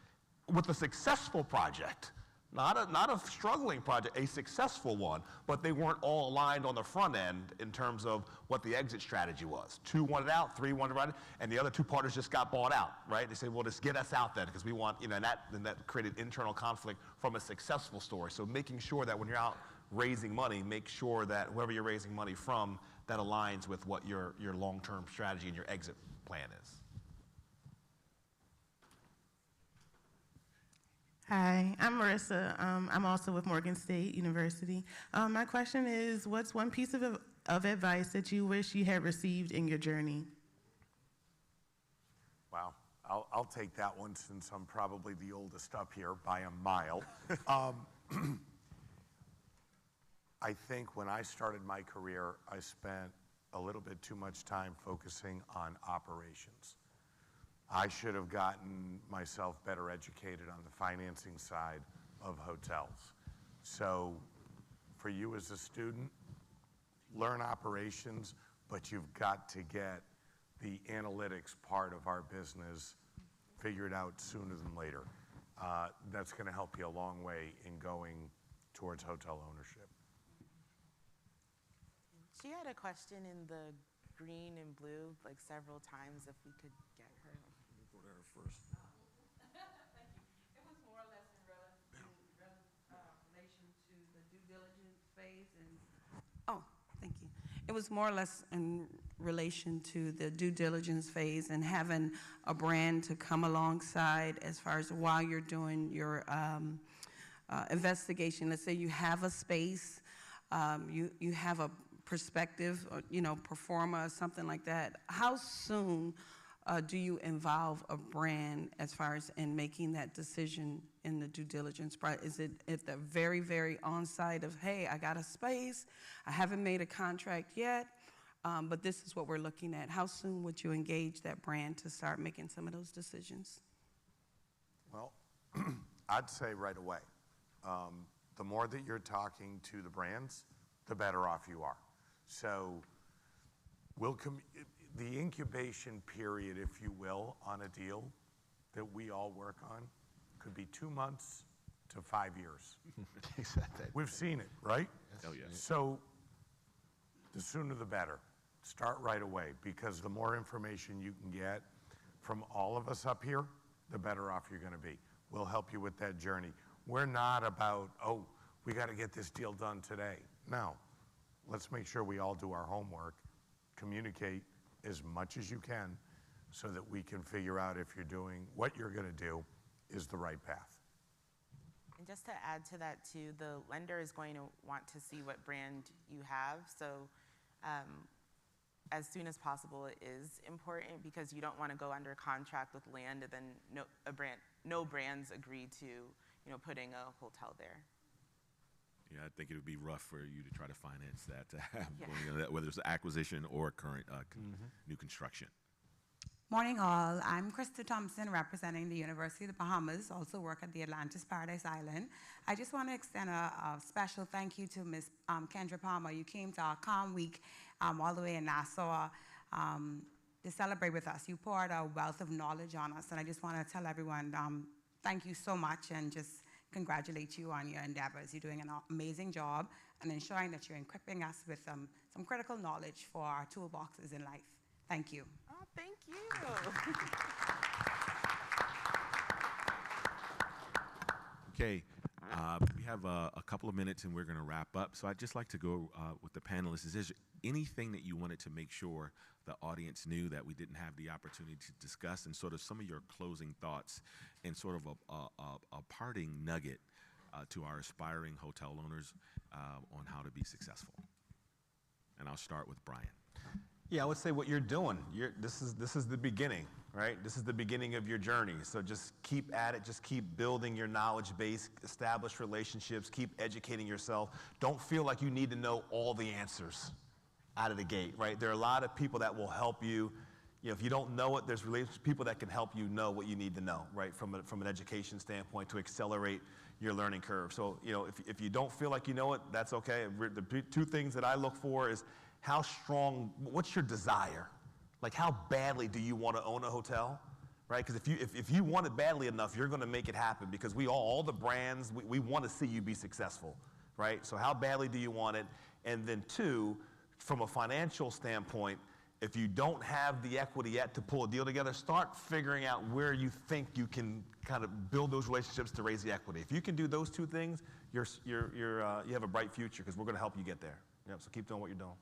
With a successful project, not a struggling project, a successful one, but they weren't all aligned on the front end in terms of what the exit strategy was. 2 wanted out, 3 wanted to ride it, and the other 2 partners just got bought out, right? They said, well, just get us out then, because we want, and that created internal conflict from a successful story. So making sure that when you're out raising money, make sure that whoever you're raising money from, that aligns with what your long-term strategy and your exit plan is. Hi, I'm Marissa. I'm also with Morgan State University. My question is, what's one piece of advice that you wish you had received in your journey? Wow, I'll take that one since I'm probably the oldest up here by a mile. I think when I started my career, I spent a little bit too much time focusing on operations. I should have gotten myself better educated on the financing side of hotels. So for you as a student, learn operations, but you've got to get the analytics part of our business figured out sooner than later. That's going to help you a long way in going towards hotel ownership. She had a question in the green and blue like several times, if we could get her. Go to her first. Thank you. It was more or less in relation to the due diligence phase thank you. It was more or less in relation to the due diligence phase and having a brand to come alongside as far as while you're doing your investigation. Let's say you have a space, you have a perspective, or, performer or something like that. How soon do you involve a brand as far as in making that decision in the due diligence? Is it at the very, very on-site of, hey, I got a space, I haven't made a contract yet, but this is what we're looking at. How soon would you engage that brand to start making some of those decisions? Well, I'd say right away. The more that you're talking to the brands, the better off you are. So the incubation period, if you will, on a deal that we all work on could be 2 months to 5 years. We've seen it, right? Oh, yeah. So the sooner the better. Start right away, because the more information you can get from all of us up here, the better off you're going to be. We'll help you with that journey. We're not about, oh, we got to get this deal done today. No. Let's make sure we all do our homework, communicate as much as you can so that we can figure out if you're doing what you're going to do is the right path. And just to add to that too, the lender is going to want to see what brand you have. So as soon as possible is important, because you don't want to go under contract with land and then no brands agree to, putting a hotel there. Yeah, I think it would be rough for you to try to finance that, to have, whether it's acquisition or current new construction. Morning all, I'm Krista Thompson representing the University of the Bahamas, also work at the Atlantis Paradise Island. I just want to extend a special thank you to Ms. Kendra Palmer. You came to our Calm Week all the way in Nassau to celebrate with us. You poured a wealth of knowledge on us, and I just want to tell everyone thank you so much and just congratulate you on your endeavors. You're doing an amazing job and ensuring that you're equipping us with some critical knowledge for our toolboxes in life. Thank you. Oh, thank you. Okay, we have a couple of minutes and we're going to wrap up. So I'd just like to go with the panelists. Is there anything that you wanted to make sure the audience knew that we didn't have the opportunity to discuss, and sort of some of your closing thoughts and sort of a parting nugget to our aspiring hotel owners on how to be successful? And I'll start with Brian. Yeah, I would say what you're doing. This is the beginning, right? This is the beginning of your journey. So just keep at it. Just keep building your knowledge base, establish relationships, keep educating yourself. Don't feel like you need to know all the answers out of the gate, right? There are a lot of people that will help you. If you don't know it, there's people that can help you know what you need to know, right? From an education standpoint to accelerate your learning curve. So, if you don't feel like you know it, that's okay. The two things that I look for is how strong, what's your desire? Like, how badly do you want to own a hotel, right? Because if you want it badly enough, you're going to make it happen, because all the brands, we want to see you be successful, right? So how badly do you want it? And then two, from a financial standpoint, if you don't have the equity yet to pull a deal together, start figuring out where you think you can kind of build those relationships to raise the equity. If you can do those two things, you have a bright future, because we're going to help you get there. Yep, so keep doing what you're doing.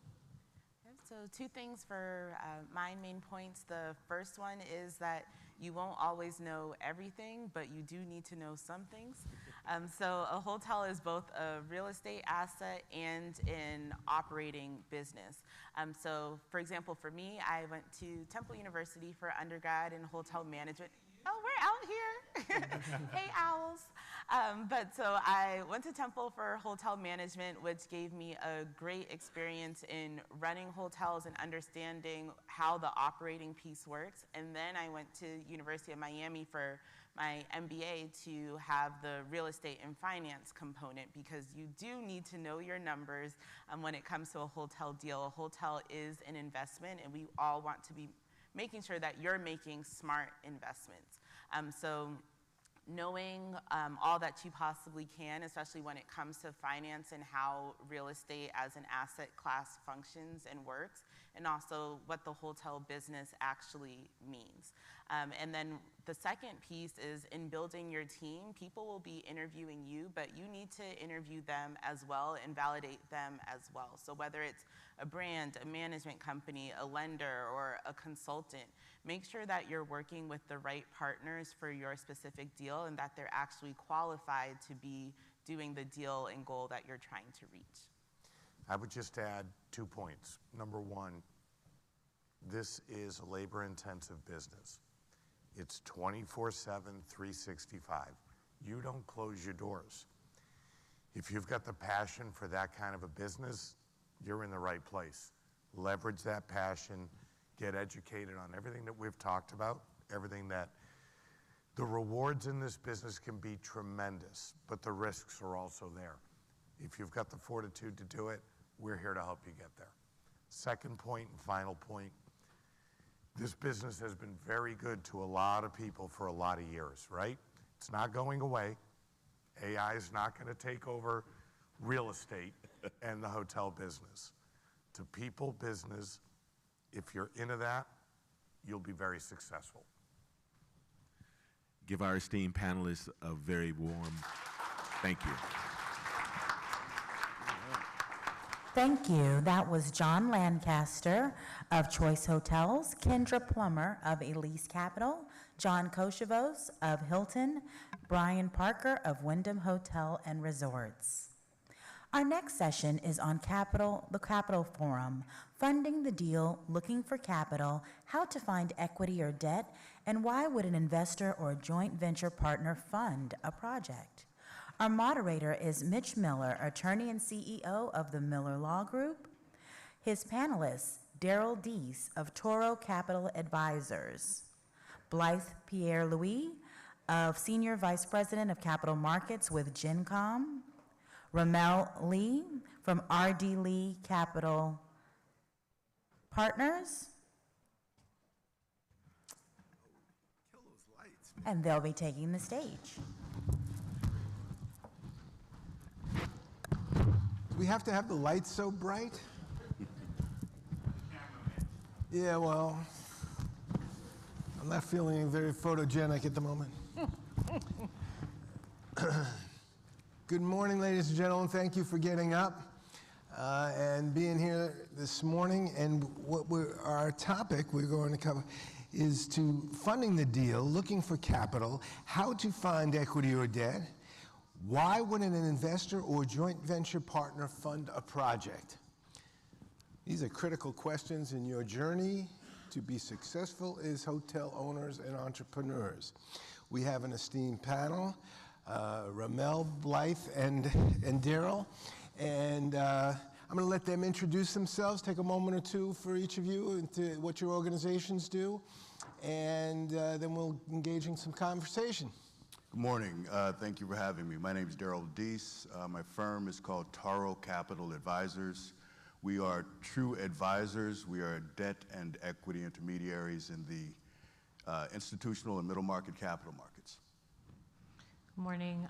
So 2 things for my main points. The first one is that you won't always know everything, but you do need to know some things. So a hotel is both a real estate asset and an operating business. So for example, for me, I went to Temple University for undergrad in hotel management. Oh, we're out here. Hey, owls. But so I went to Temple for hotel management, which gave me a great experience in running hotels and understanding how the operating piece works. And then I went to University of Miami for my MBA to have the real estate and finance component, because you do need to know your numbers when it comes to a hotel deal. A hotel is an investment, and we all want to be making sure that you're making smart investments. So knowing all that you possibly can, especially when it comes to finance and how real estate as an asset class functions and works, and also what the hotel business actually means. And then the second piece is in building your team. People will be interviewing you, but you need to interview them as well and validate them as well. So whether it's a brand, a management company, a lender, or a consultant, make sure that you're working with the right partners for your specific deal and that they're actually qualified to be doing the deal and goal that you're trying to reach. I would just add 2 points. Number one, this is a labor-intensive business. It's 24/7, 365. You don't close your doors. If you've got the passion for that kind of a business, you're in the right place. leverage that passion, get educated on everything that we've talked about, everything that the rewards in this business can be tremendous, but the risks are also there. If you've got the fortitude to do it, we're here to help you get there. Second point and final point, this business has been very good to a lot of people for a lot of years, right? It's not going away. AI is not going to take over real estate and the hotel business. To people business, if you're into that, you'll be very successful. Give our esteemed panelists a very warm thank you. Thank you. That was John Lancaster of Choice Hotels, Kendra Plummer of Elise Capital, John Koshivos of Hilton, Brian Parker of Wyndham Hotel and Resorts. Our next session is on the Capital Forum, funding the deal, looking for capital, how to find equity or debt, and why would an investor or a joint venture partner fund a project. Our moderator is Mitch Miller, attorney and CEO of the Miller Law Group. His panelists, Daryl Deese of Toro Capital Advisors, Blythe Pierre-Louis of Senior Vice President of Capital Markets with GenCom, Ramel Lee from R.D. Lee Capital Partners, and they'll be taking the stage. Do we have to have the lights so bright? Yeah, well, I'm not feeling very photogenic at the moment. Good morning, ladies and gentlemen. Thank you for getting up and being here this morning. And our topic we're going to cover is to funding the deal, looking for capital, how to find equity or debt, why would an investor or joint venture partner fund a project? These are critical questions in your journey to be successful as hotel owners and entrepreneurs. We have an esteemed panel, Ramel, Blythe, and Daryl, and I'm going to let them introduce themselves, take a moment or two for each of you into what your organizations do, and then we'll engage in some conversation. Good morning. Thank you for having me. My name is Daryl Deese. My firm is called Toro Capital Advisors. We are true advisors. We are debt and equity intermediaries in the institutional and middle market capital markets. Good morning.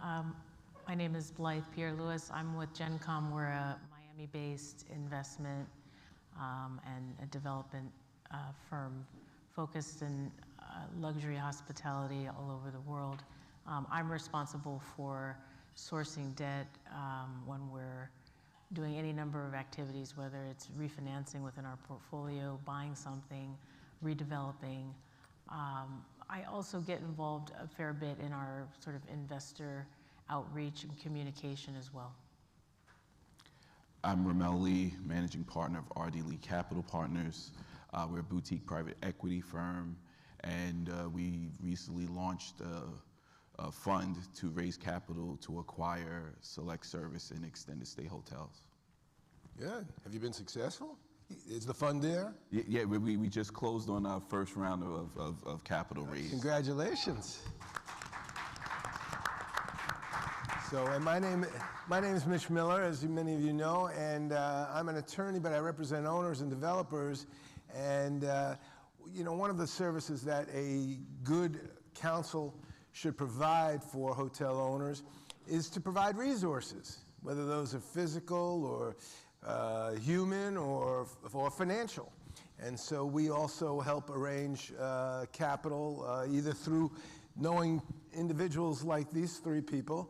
My name is Blythe Pierre-Louis. I'm with GenCom. We're a Miami-based investment and a development firm focused in luxury hospitality all over the world. I'm responsible for sourcing debt when we're doing any number of activities, whether it's refinancing within our portfolio, buying something, redeveloping. I also get involved a fair bit in our sort of investor outreach and communication as well. I'm Ramel Lee, managing partner of R.D. Lee Capital Partners. We're a boutique private equity firm, and we recently launched a fund to raise capital to acquire select service and extended stay hotels. Good. Have you been successful? Is the fund there? Yeah, we just closed on our first round of capital raise. Congratulations. So, and my name is Mitch Miller, as many of you know, and I'm an attorney, but I represent owners and developers. And you know, one of the services that a good counsel should provide for hotel owners is to provide resources, whether those are physical or human or financial. And so we also help arrange capital either through knowing individuals like these three people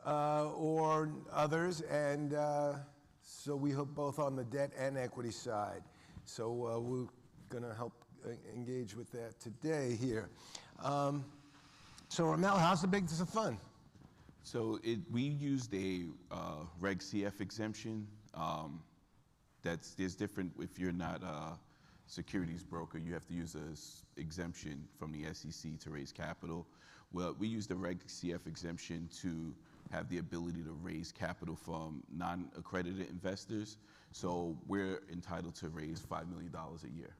or others, and so we help both on the debt and equity side. So we're going to help engage with that today here. So Ramel, how's the biggest of fun? So we used a Reg CF exemption. There's different, if you're not a securities broker, you have to use an exemption from the SEC to raise capital. Well, we used the Reg CF exemption to have the ability to raise capital from non-accredited investors. So we're entitled to raise $5 million a year.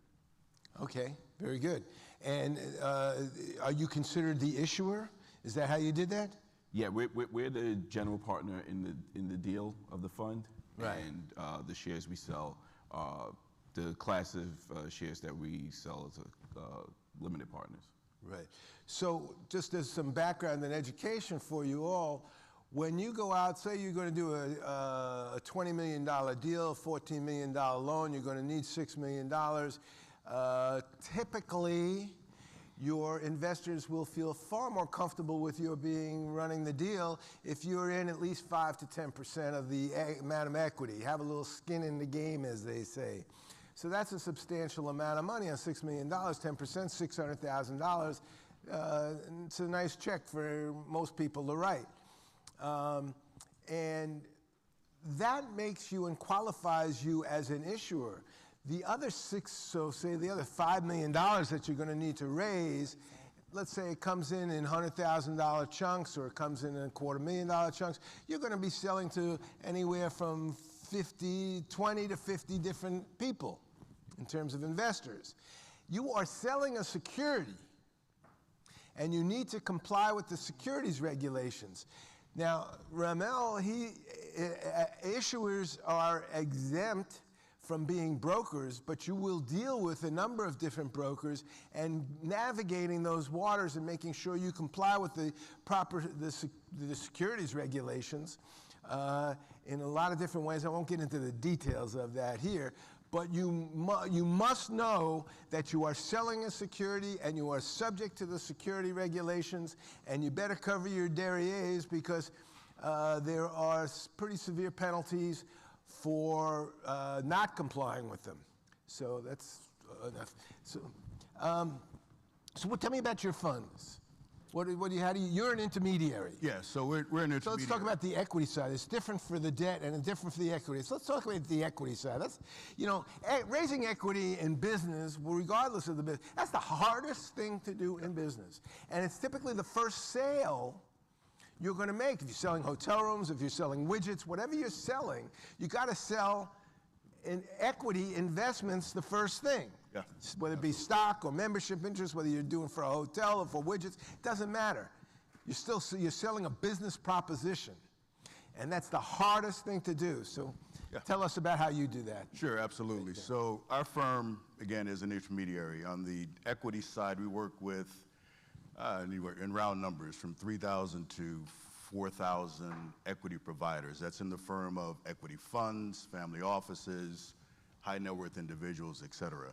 Okay, very good. And are you considered the issuer? Is that how you did that? Yeah, we're the general partner in the deal of the fund. Right. And the shares we sell are the class of shares that we sell as limited partners. Right. So just as some background and education for you all, when you go out, say you're going to do a $20 million deal, $14 million loan, you're going to need $6 million. Typically, your investors will feel far more comfortable with your running the deal if you're in at least 5 to 10% of the amount of equity. Have a little skin in the game, as they say. So that's a substantial amount of money on $6 million, 10%, $600,000. It's a nice check for most people to write. And that makes you and qualifies you as an issuer. The other say the other $5 million that you're going to need to raise, let's say it comes in $100,000 chunks or it comes in $250,000 chunks, you're going to be selling to anywhere from 20 to 50 different people in terms of investors. You are selling a security, and you need to comply with the securities regulations. Now, Ramel, issuers are exempt from being brokers, but you will deal with a number of different brokers and navigating those waters and making sure you comply with the securities regulations in a lot of different ways. I won't get into the details of that here, but you must know that you are selling a security and you are subject to the security regulations, and you better cover your derrieres because there are pretty severe penalties for not complying with them. So that's enough. So tell me about your funds. You're an intermediary. Yeah, so we're an intermediary. So let's talk about the equity side. It's different for the debt and it's different for the equity. So let's talk about the equity side. Raising equity in business, regardless of the business, that's the hardest thing to do in business. And it's typically the first sale you're going to make. If you're selling hotel rooms, if you're selling widgets, whatever you're selling, you got to sell in equity investments the first thing. Yeah. Whether it be stock or membership interest, whether you're doing for a hotel or for widgets, it doesn't matter. You're selling a business proposition, and that's the hardest thing to do. So tell us about how you do that. Sure, absolutely. So our firm, again, is an intermediary. On the equity side, we work with anywhere in round numbers from 3,000 to 4,000 equity providers. That's in the firm of equity funds, family offices, high net worth individuals, et cetera.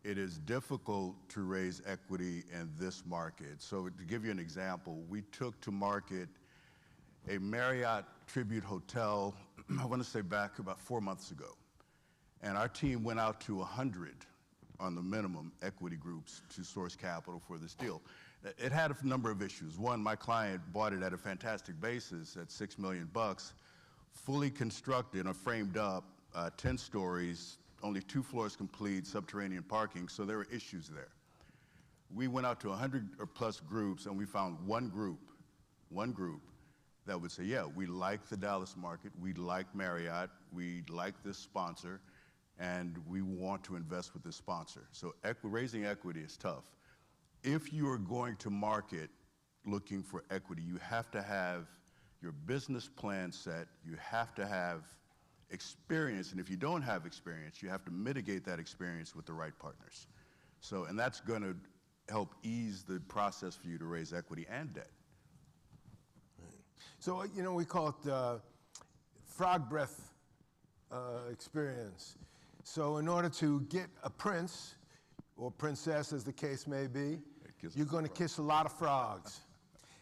It is difficult to raise equity in this market. So to give you an example, we took to market a Marriott tribute hotel, I want to say back about 4 months ago. And our team went out to 100 on the minimum equity groups to source capital for this deal. It had a number of issues. One, my client bought it at a fantastic basis at $6 million, fully constructed or framed up, 10 stories, only 2 floors complete, subterranean parking, so there were issues there. We went out to 100 or plus groups, and we found one group that would say, yeah, we like the Dallas market, we like Marriott, we like this sponsor, and we want to invest with this sponsor. So raising equity is tough. If you are going to market looking for equity, you have to have your business plan set, you have to have experience, and if you don't have experience, you have to mitigate that experience with the right partners. So, and that's going to help ease the process for you to raise equity and debt. So, we call it frog breath experience. So in order to get a prince, or princess as the case may be, you're going to kiss a lot of frogs.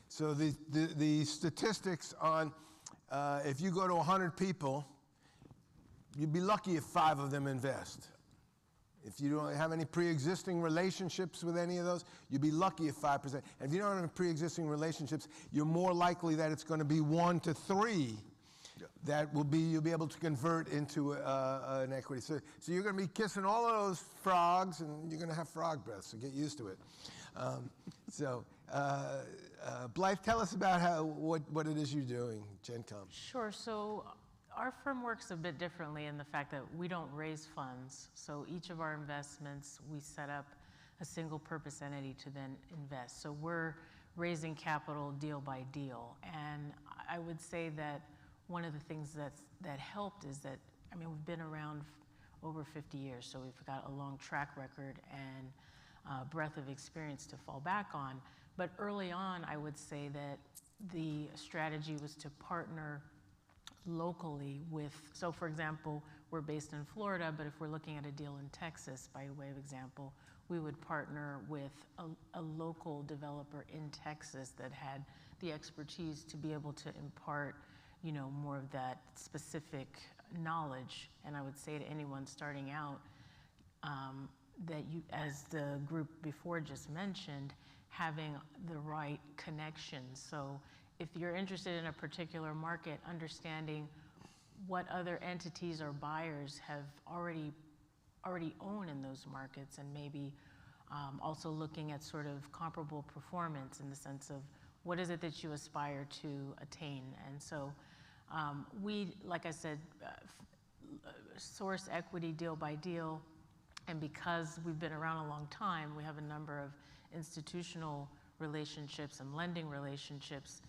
So the statistics on if you go to 100 people, you'd be lucky if 5 of them invest. If you don't have any pre-existing relationships with any of those, you'd be lucky if 5%. And if you don't have pre-existing relationships, you're more likely that it's going to be 1 to 3 that will be you'll be able to convert into an equity. So you're going to be kissing all of those frogs, and you're going to have frog breath. So get used to it. Blythe, tell us about what it is you're doing, GenCom. Sure. So our firm works a bit differently in the fact that we don't raise funds. So each of our investments, we set up a single purpose entity to then invest. So we're raising capital deal by deal. And I would say that one of the things that helped is that, I mean, we've been around over 50 years, so we've got a long track record and breadth of experience to fall back on. But early on, I would say that the strategy was to partner locally with, so for example, we're based in Florida, but if we're looking at a deal in Texas, by way of example, we would partner with a local developer in Texas that had the expertise to be able to impart, you know, more of that specific knowledge. And I would say to anyone starting out that you, as the group before just mentioned, having the right connections. So if you're interested in a particular market, understanding what other entities or buyers have already own in those markets, and maybe also looking at sort of comparable performance in the sense of what is it that you aspire to attain. And so we, like I said, source equity deal by deal, and because we've been around a long time, we have a number of institutional relationships and lending relationships,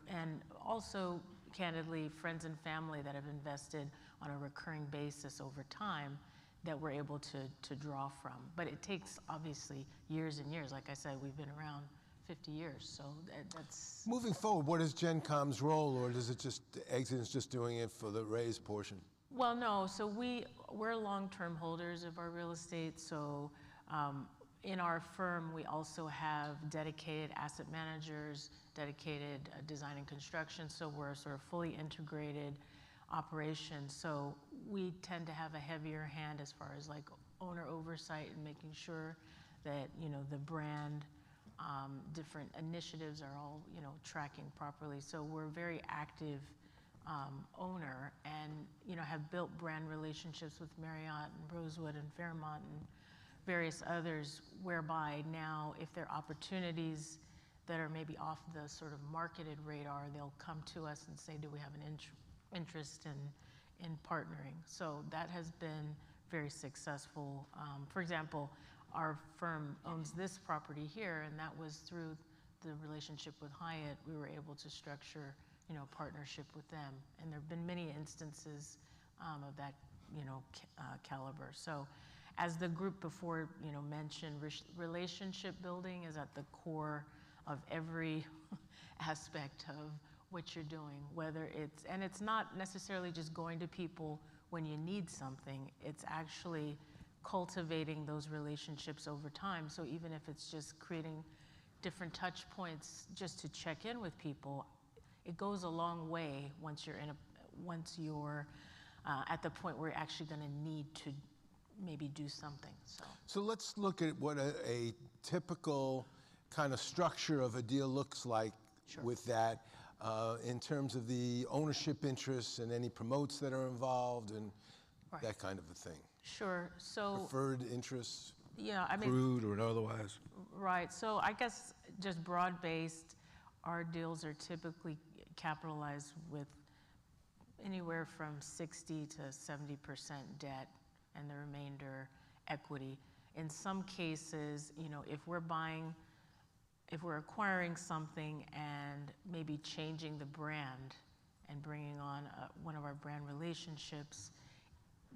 and also, candidly, friends and family that have invested on a recurring basis over time that we're able to draw from. But it takes, obviously, years and years. Like I said, we've been around 50 years, so that's... Moving forward, what is GenCom's role, or does it just, Exit is just doing it for the raised portion? Well, no, so we're long-term holders of our real estate, so in our firm, we also have dedicated asset managers, dedicated design and construction, so we're sort of fully integrated operation. So we tend to have a heavier hand as far as like owner oversight and making sure that, you know, the brand, different initiatives are all, you know, tracking properly. So we're a very active owner, and, you know, have built brand relationships with Marriott and Rosewood and Fairmont and various others, whereby now if there are opportunities that are maybe off the sort of marketed radar, they'll come to us and say, do we have an interest in partnering? So that has been very successful. For example, our firm owns this property here, and that was through the relationship with Hyatt. We were able to structure, you know, partnership with them, and there have been many instances of that, you know, caliber. So as the group before, you know, mentioned, relationship building is at the core of every aspect of what you're doing, whether it's, and it's not necessarily just going to people when you need something, it's actually cultivating those relationships over time. So even if it's just creating different touch points just to check in with people, it goes a long way once you're at the point where you're actually going to need to maybe do something. So let's look at what a typical kind of structure of a deal looks like. Sure. With that, in terms of the ownership interests and any promotes that are involved and right. That kind of a thing. Sure. So preferred interests. Yeah, I mean, accrued or otherwise. Right. So I guess just broad-based, our deals are typically capitalized with anywhere from 60 to 70% debt, and the remainder equity. In some cases, you know, if we're acquiring something and maybe changing the brand and bringing on one of our brand relationships,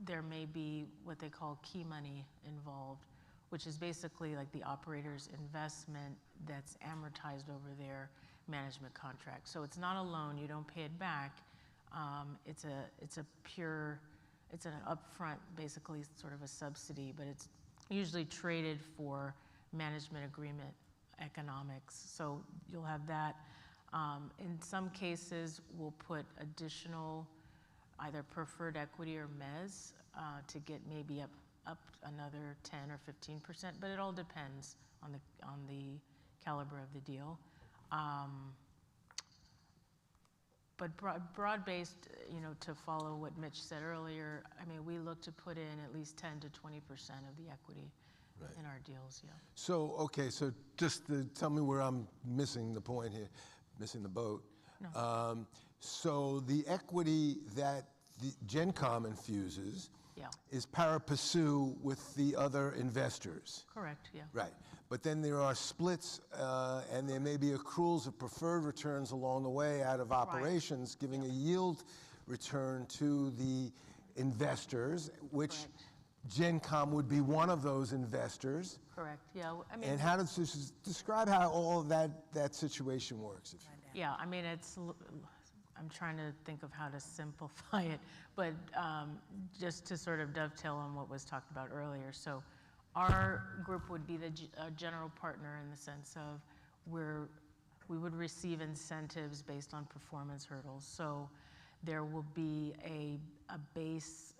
there may be what they call key money involved, which is basically like the operator's investment that's amortized over their management contract. So it's not a loan, you don't pay it back. It's an upfront, basically sort of a subsidy, but it's usually traded for management agreement economics. So you'll have that. In some cases, we'll put additional either preferred equity or mezz to get maybe up another 10 or 15%, but it all depends on the caliber of the deal. But broad-based, you know, to follow what Mitch said earlier, I mean, we look to put in at least 10 to 20% of the equity in our deals, yeah. So, okay, so just tell me where I'm missing the point here, missing the boat. No. So the equity that the GenCom infuses Yeah. is pari passu with the other investors. Correct, yeah. Right. But then there are splits, and there may be accruals of preferred returns along the way out of operations, giving a yield return to the investors, which GenCom would be one of those investors. Correct, yeah. I mean, And how does this, describe how all of that situation works? yeah, I mean, I'm trying to think of how to simplify it, but just to sort of dovetail on what was talked about earlier. So our group would be the general partner in the sense of we would receive incentives based on performance hurdles. So there will be a base,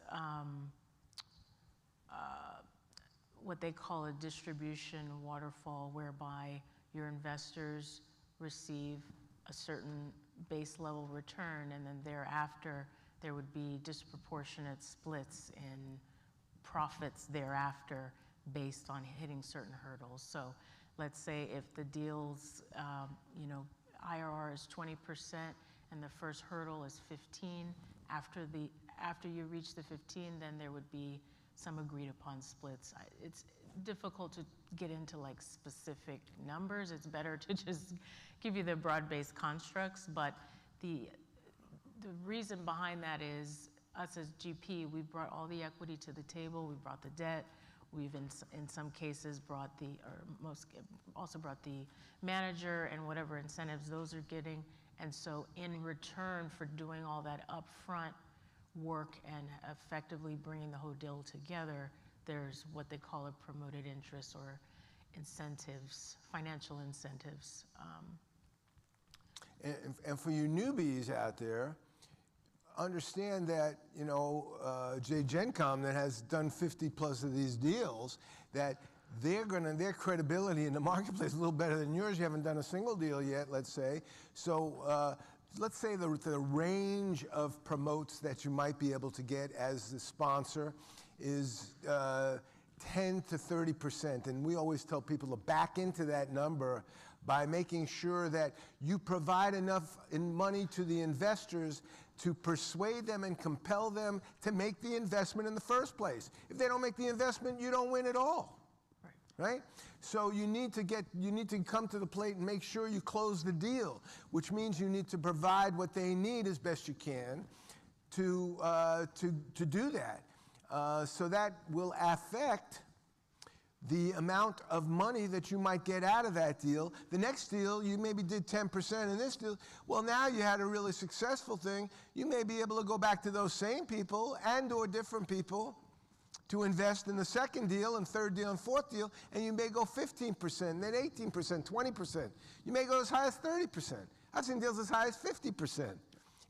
what they call a distribution waterfall, whereby your investors receive a certain base level return, and then thereafter there would be disproportionate splits in profits thereafter based on hitting certain hurdles. So let's say if the deal's IRR is 20% and the first hurdle is 15, after you reach the 15, then there would be some agreed upon splits. It's difficult to get into like specific numbers. It's better to just give you the broad-based constructs, but the reason behind that is us as GP, we brought all the equity to the table, we brought the debt, we've in some cases also brought the manager and whatever incentives those are getting. And so in return for doing all that upfront work and effectively bringing the whole deal together, there's what they call a promoted interest or incentives, financial incentives. And for you newbies out there, understand that, GenCom that has done 50 plus of these deals, that their credibility in the marketplace is a little better than yours. You haven't done a single deal yet, let's say. So let's say the range of promotes that you might be able to get as the sponsor is 10 to 30%. And we always tell people to back into that number by making sure that you provide enough money to the investors to persuade them and compel them to make the investment in the first place. If they don't make the investment, you don't win at all. Right? So you need to come to the plate and make sure you close the deal, which means you need to provide what they need as best you can to do that. So that will affect the amount of money that you might get out of that deal. The next deal, you maybe did 10% in this deal. Well, now you had a really successful thing. You may be able to go back to those same people and or different people to invest in the second deal and third deal and fourth deal, and you may go 15%, then 18%, 20%. You may go as high as 30%. I've seen deals as high as 50%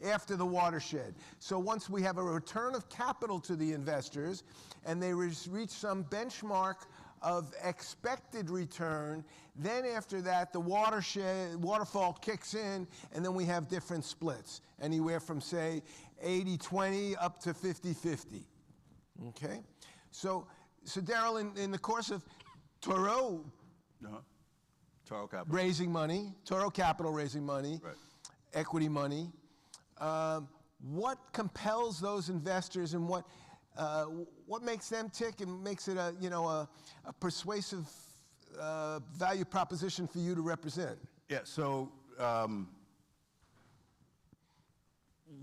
after the watershed. So once we have a return of capital to the investors and they reach some benchmark of expected return, then after that the waterfall kicks in, and then we have different splits, anywhere from say 80-20 up to 50-50. Okay? So Daryl, in the course of Toro Capital raising money, Toro Capital raising money, equity money, what compels those investors, and what makes them tick and makes it a persuasive value proposition for you to represent? Yeah, so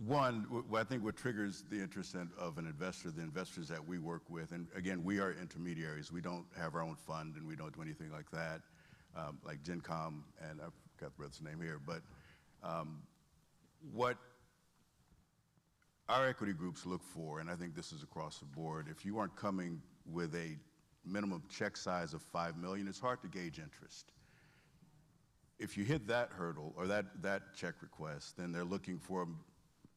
one, I think what triggers the interest of an investor, the investors that we work with, and again, we are intermediaries. We don't have our own fund, and we don't do anything like that, like GenCom, and I forgot the brother's name here, but what our equity groups look for, and I think this is across the board, if you aren't coming with a minimum check size of $5 million, it's hard to gauge interest. If you hit that hurdle or that check request, then they're looking for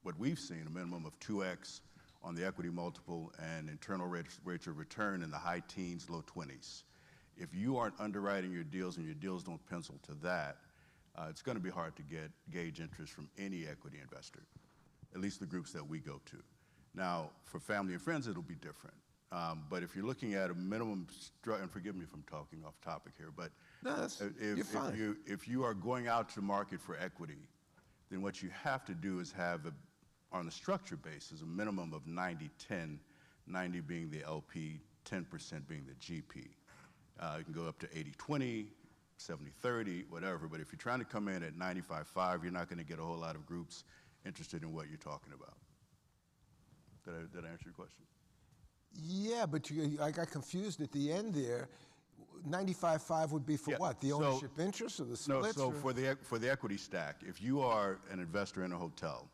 what we've seen, a minimum of 2x on the equity multiple and internal rates of return in the high teens, low 20s. If you aren't underwriting your deals and your deals don't pencil to that, it's going to be hard to gauge interest from any equity investor, at least the groups that we go to. Now, for family and friends, it'll be different. But if you're looking at a minimum, and forgive me if I'm talking off topic here, but No, you're fine. if you are going out to market for equity, then what you have to do is have, on a structure basis, a minimum of 90-10, 90 being the LP, 10% being the GP. You can go up to 80-20, 70-30, whatever, but if you're trying to come in at 95-5, you're not going to get a whole lot of groups interested in what you're talking about. Did I answer your question? Yeah, but I got confused at the end there. 95-5 would be for what? The ownership interest or the splits? No, so for the equity stack, if you are an investor in a hotel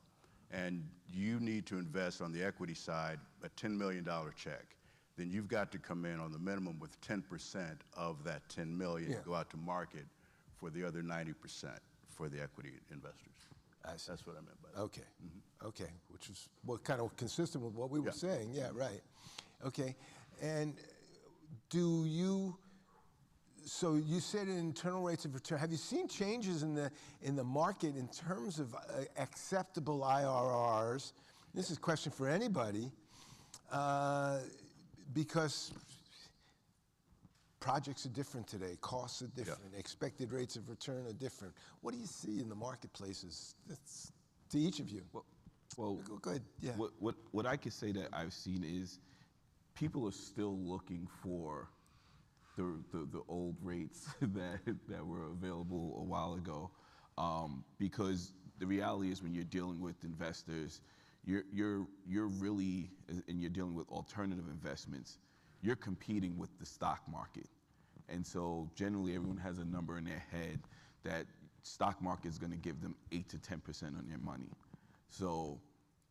and you need to invest on the equity side a $10 million check, then you've got to come in on the minimum with 10% of that $10 million and go out to market for the other 90% for the equity investors. I see. That's what I meant by that. Okay, okay, which is kind of consistent with what we were saying. Yeah, right. Okay, and so you said internal rates of return. Have you seen changes in the market in terms of acceptable IRRs? This is a question for anybody, because projects are different today, costs are different, expected rates of return are different. What do you see in the marketplaces? That's to each of you. Well, go ahead. Yeah. What I can say that I've seen is people are still looking for the old rates that were available a while ago, because the reality is when you're dealing with investors, you're really, and you're dealing with alternative investments, you're competing with the stock market. And so generally everyone has a number in their head that stock market is going to give them 8 to 10% on their money. So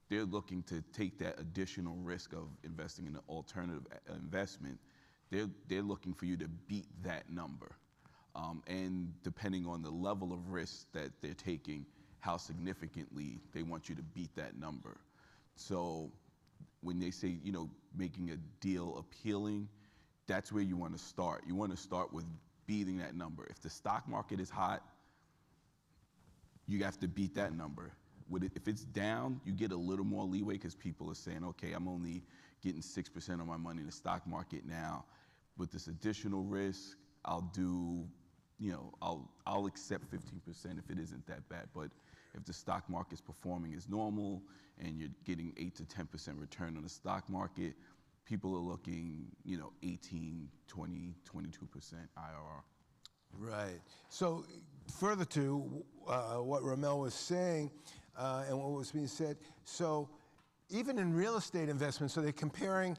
they're looking to take that additional risk of investing in an alternative investment. They're looking for you to beat that number. And depending on the level of risk that they're taking, how significantly they want you to beat that number. So when they say, making a deal appealing, that's where you want to start. You want to start with beating that number. If the stock market is hot, you have to beat that number. If it's down, you get a little more leeway because people are saying, okay, I'm only getting 6% of my money in the stock market now. With this additional risk, I'll do, I'll accept 15% if it isn't that bad. But if the stock market's performing as normal and you're getting 8 to 10% return on the stock market, people are looking, 18, 20, 22% IRR. Right. So further to what Ramel was saying and what was being said, so even in real estate investments, so they're comparing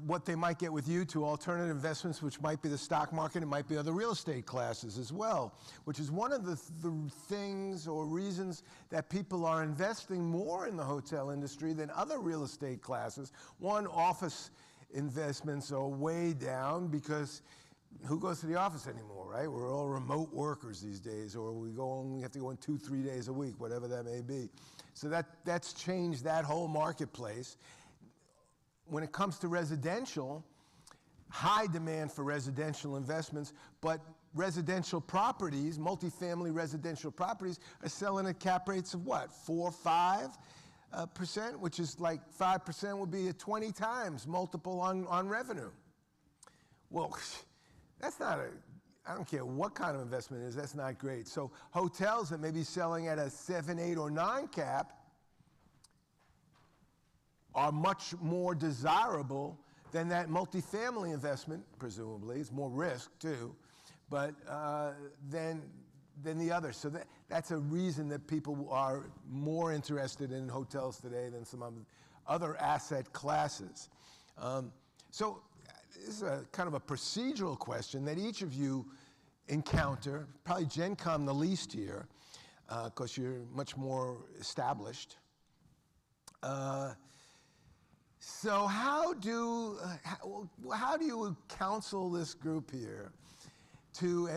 what they might get with you to alternative investments, which might be the stock market, it might be other real estate classes as well, which is one of the things or reasons that people are investing more in the hotel industry than other real estate classes. One, office investments are way down because who goes to the office anymore, right? We're all remote workers these days, or we have to go in 2-3 days a week, whatever that may be. So that's changed that whole marketplace. When it comes to residential, high demand for residential investments, but residential properties, multifamily residential properties, are selling at cap rates of what, 4-5%, which is like 5% would be a 20 times multiple on revenue. Well, that's not I don't care what kind of investment it is, that's not great. So hotels that may be selling at a 7, 8, or 9 cap are much more desirable than that multifamily investment, presumably. It's more risk too, but than the others. So that's a reason that people are more interested in hotels today than some other asset classes. So this is a kind of a procedural question that each of you encounter, probably Gen Com the least here, because you're much more established. So how do you counsel this group here to,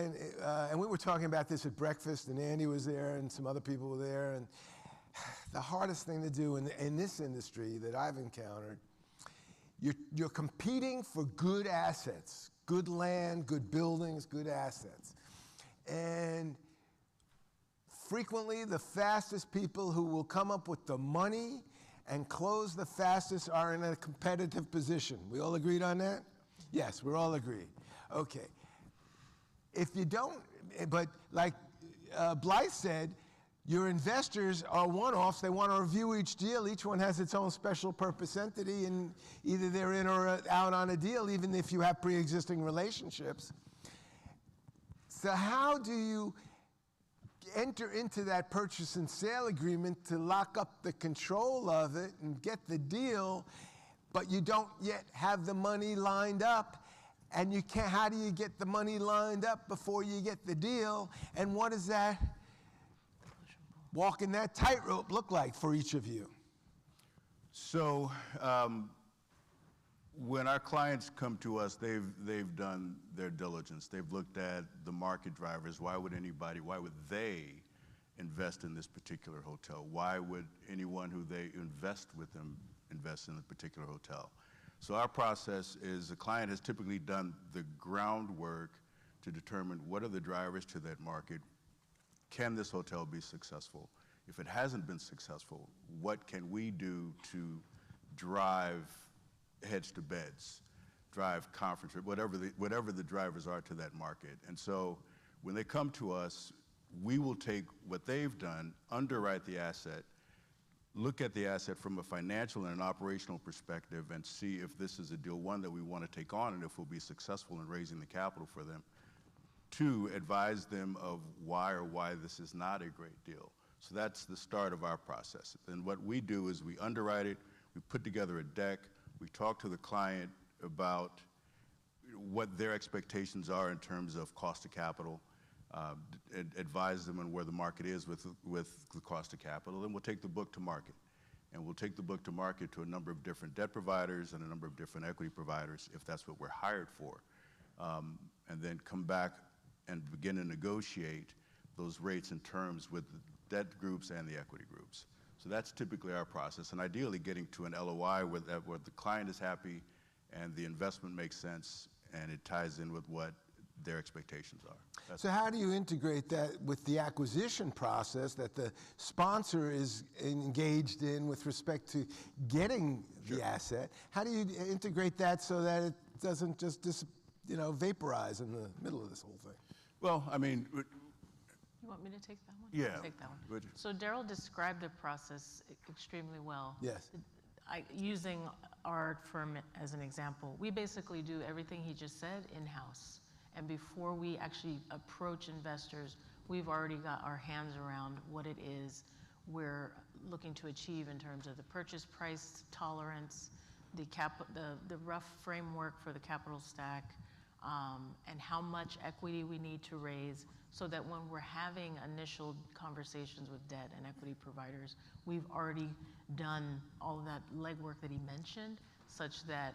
and we were talking about this at breakfast, and Andy was there, and some other people were there, and the hardest thing to do in this industry that I've encountered, you're competing for good assets, good land, good buildings, good assets. And frequently the fastest people who will come up with the money and close the fastest are in a competitive position. We all agreed on that? Yes, we're all agreed. Okay. If you don't, but like Blythe said, your investors are one-offs. They want to review each deal. Each one has its own special purpose entity, and either they're in or out on a deal, even if you have pre-existing relationships. So how do you enter into that purchase and sale agreement to lock up the control of it and get the deal, but you don't yet have the money lined up? And you can't, how do you get the money lined up before you get the deal? And what does that walking that tightrope look like for each of you? So when our clients come to us, they've done their diligence. They've looked at the market drivers. Why would they invest in this particular hotel? Why would anyone who they invest with them invest in a particular hotel? So our process is the client has typically done the groundwork to determine what are the drivers to that market. Can this hotel be successful? If it hasn't been successful, what can we do to drive heads to beds, drive conference, whatever the drivers are to that market? And so when they come to us, we will take what they've done, underwrite the asset, look at the asset from a financial and an operational perspective, and see if this is a deal, one, that we want to take on and if we'll be successful in raising the capital for them. Two, advise them of why this is not a great deal. So that's the start of our process. And what we do is we underwrite it, we put together a deck, we talk to the client about what their expectations are in terms of cost of capital, advise them on where the market is with the cost of capital, and we'll take the book to market. And we'll take the book to market to a number of different debt providers and a number of different equity providers if that's what we're hired for. And then come back and begin to negotiate those rates and terms with the debt groups and the equity groups. So that's typically our process, and ideally getting to an LOI where the client is happy and the investment makes sense and it ties in with what their expectations are. So how do you integrate that with the acquisition process that the sponsor is engaged in with respect to getting the asset? How do you integrate that so that it doesn't just vaporize in the middle of this whole thing? Well, I mean, You want me to take that one? Yeah. I'll take that one. So Daryl described the process extremely well. Yes. Using our firm as an example, we basically do everything he just said in-house. And before we actually approach investors, we've already got our hands around what it is we're looking to achieve in terms of the purchase price tolerance, the rough framework for the capital stack, and how much equity we need to raise, so that when we're having initial conversations with debt and equity providers, we've already done all of that legwork that he mentioned, such that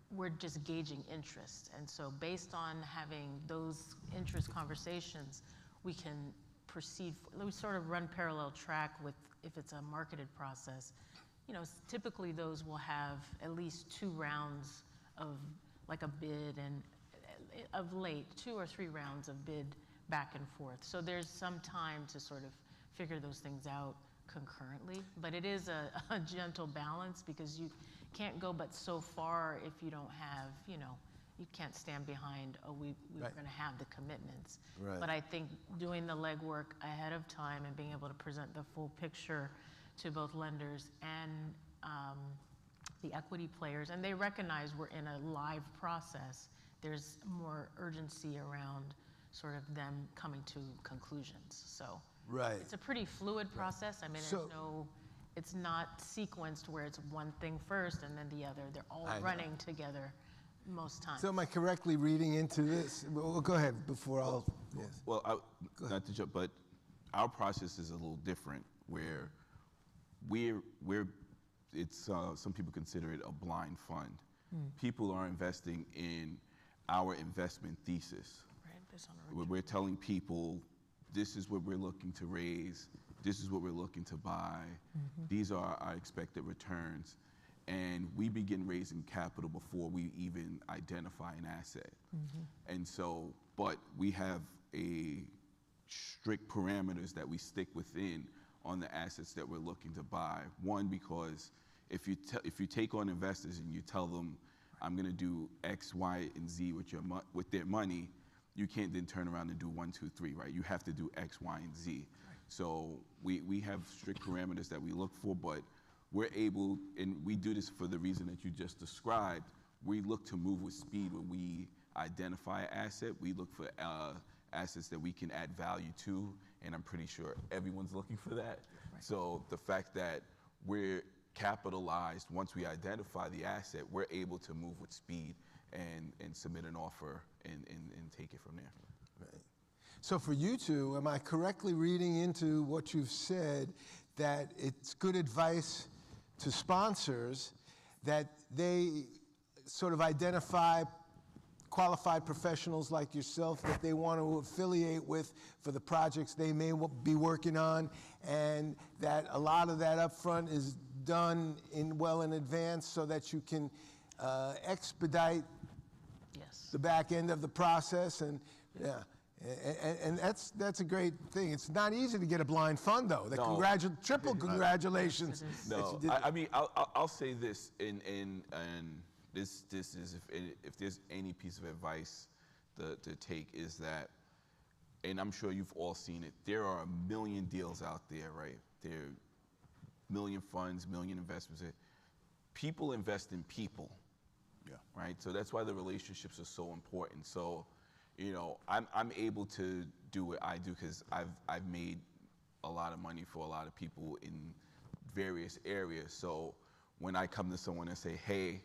we're just gauging interest. And so based on having those interest conversations, we can proceed, we sort of run parallel track with, if it's a marketed process, typically those will have at least 2 rounds of like a bid, and of late, 2 or 3 rounds of bid back and forth. So there's some time to sort of figure those things out concurrently, but it is a gentle balance, because you can't go but so far if you don't have, you can't stand behind, we're going to have the commitments. Right. But I think doing the legwork ahead of time and being able to present the full picture to both lenders and the equity players, and they recognize we're in a live process, there's more urgency around sort of them coming to conclusions. So right. It's a pretty fluid process. I mean, it's not sequenced where it's one thing first and then the other. They're all running together most times. So am I correctly reading into this? Well, go ahead before I'll, yes. Well, not to jump, but our process is a little different, where it's some people consider it a blind fund. People are investing in our investment thesis. We're telling people, this is what we're looking to raise, this is what we're looking to buy, these are our expected returns, and we begin raising capital before we even identify an asset. And so, but we have strict parameters that we stick within on the assets that we're looking to buy. One, because if you take on investors and you tell them, I'm going to do X, Y, and Z with their money, you can't then turn around and do 1, 2, 3, right? You have to do X, Y, and Z. Right. So we have strict parameters that we look for, but we're able, and we do this for the reason that you just described, we look to move with speed when we identify an asset. We look for assets that we can add value to, and I'm pretty sure everyone's looking for that. Right. So the fact that we're capitalized, once we identify the asset, we're able to move with speed and submit an offer and take it from there. Right. So for you two, am I correctly reading into what you've said that it's good advice to sponsors that they sort of identify qualified professionals like yourself that they want to affiliate with for the projects they may be working on, and that a lot of that upfront is done well in advance so that you can expedite the back end of the process? And and that's a great thing. It's not easy to get a blind fund, though. Triple congratulations. No, I mean, I'll say this, and this is, if there's any piece of advice to take, is that, and I'm sure you've all seen it, there are a million deals out there, right? There are million funds, million investments. People invest in people, right? So that's why the relationships are so important. So, you know, I'm able to do what I do because I've made a lot of money for a lot of people in various areas. So when I come to someone and say, hey,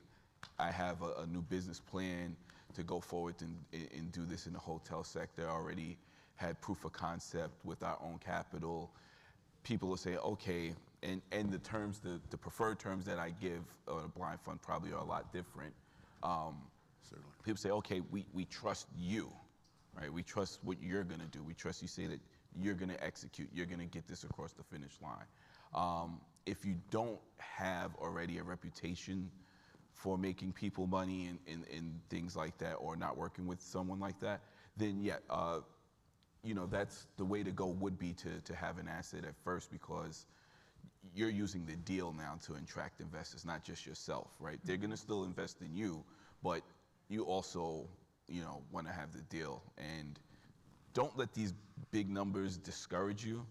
I have a new business plan to go forward and do this in the hotel sector, I already had proof of concept with our own capital, people will say, okay, and the terms, the preferred terms that I give a blind fund probably are a lot different. Certainly. People say, okay, we trust you, right? We trust what you're gonna do. We trust you say that you're gonna execute, you're gonna get this across the finish line. If you don't have already a reputation for making people money and things like that, or not working with someone like that, then you know, that's the way to go would be to have an asset at first, because you're using the deal now to attract investors, not just yourself, right? They're gonna still invest in you, but you also, you know, wanna have the deal. And don't let these big numbers discourage you,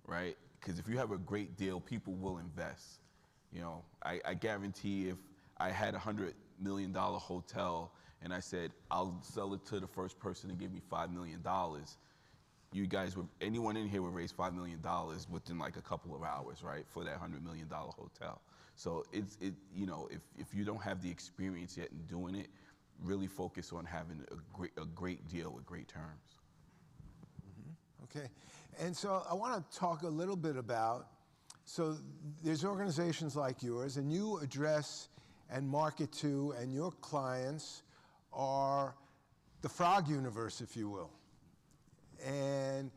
right? Because if you have a great deal, people will invest. You know, I guarantee if I had $100 million hotel and I said, I'll sell it to the first person to give me $5 million, you guys would, anyone in here would raise $5 million within like a couple of hours, right, for that $100 million hotel. So you know, if you don't have the experience yet in doing it, really focus on having a great deal with great terms. Okay, and so I want to talk a little bit about, so there's organizations like yours, and you address and market to, and your clients are the frog universe, if you will. And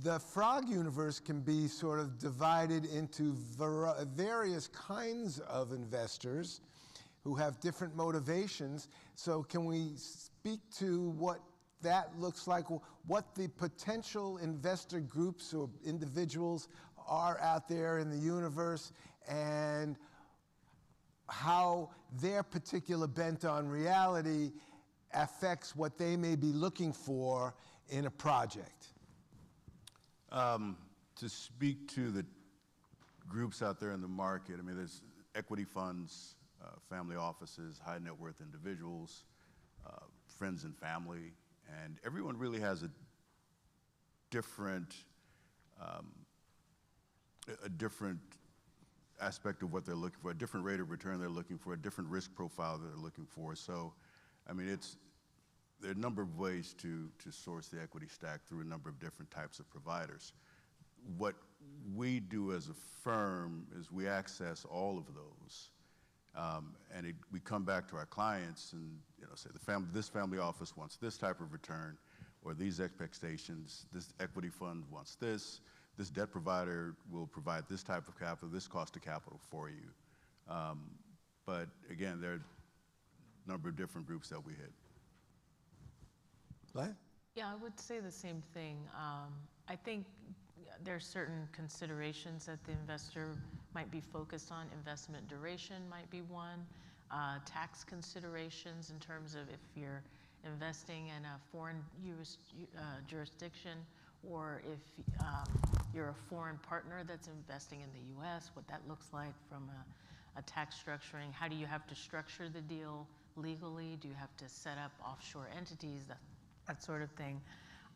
the frog universe can be sort of divided into various kinds of investors who have different motivations. So can we speak to what that looks like, what the potential investor groups or individuals are out there in the universe, and how their particular bent on reality affects what they may be looking for in a project? To speak to the groups out there in the market, I mean, there's equity funds, family offices, high net worth individuals, friends and family, and everyone really has a different aspect of what they're looking for, a different rate of return they're looking for, a different risk profile that they're looking for. So, I mean, there are a number of ways to source the equity stack through a number of different types of providers. What we do as a firm is we access all of those, and we come back to our clients and, you know, say this family office wants this type of return, or these expectations. This equity fund wants this. This debt provider will provide this type of capital, this cost of capital for you. But again, there are a number of different groups that we hit. What? Yeah, I would say the same thing. I think there are certain considerations that the investor might be focused on. Investment duration might be one. Tax considerations in terms of if you're investing in a foreign jurisdiction, or if you're a foreign partner that's investing in the U.S., what that looks like from a tax structuring. How do you have to structure the deal legally? Do you have to set up offshore entities? That sort of thing.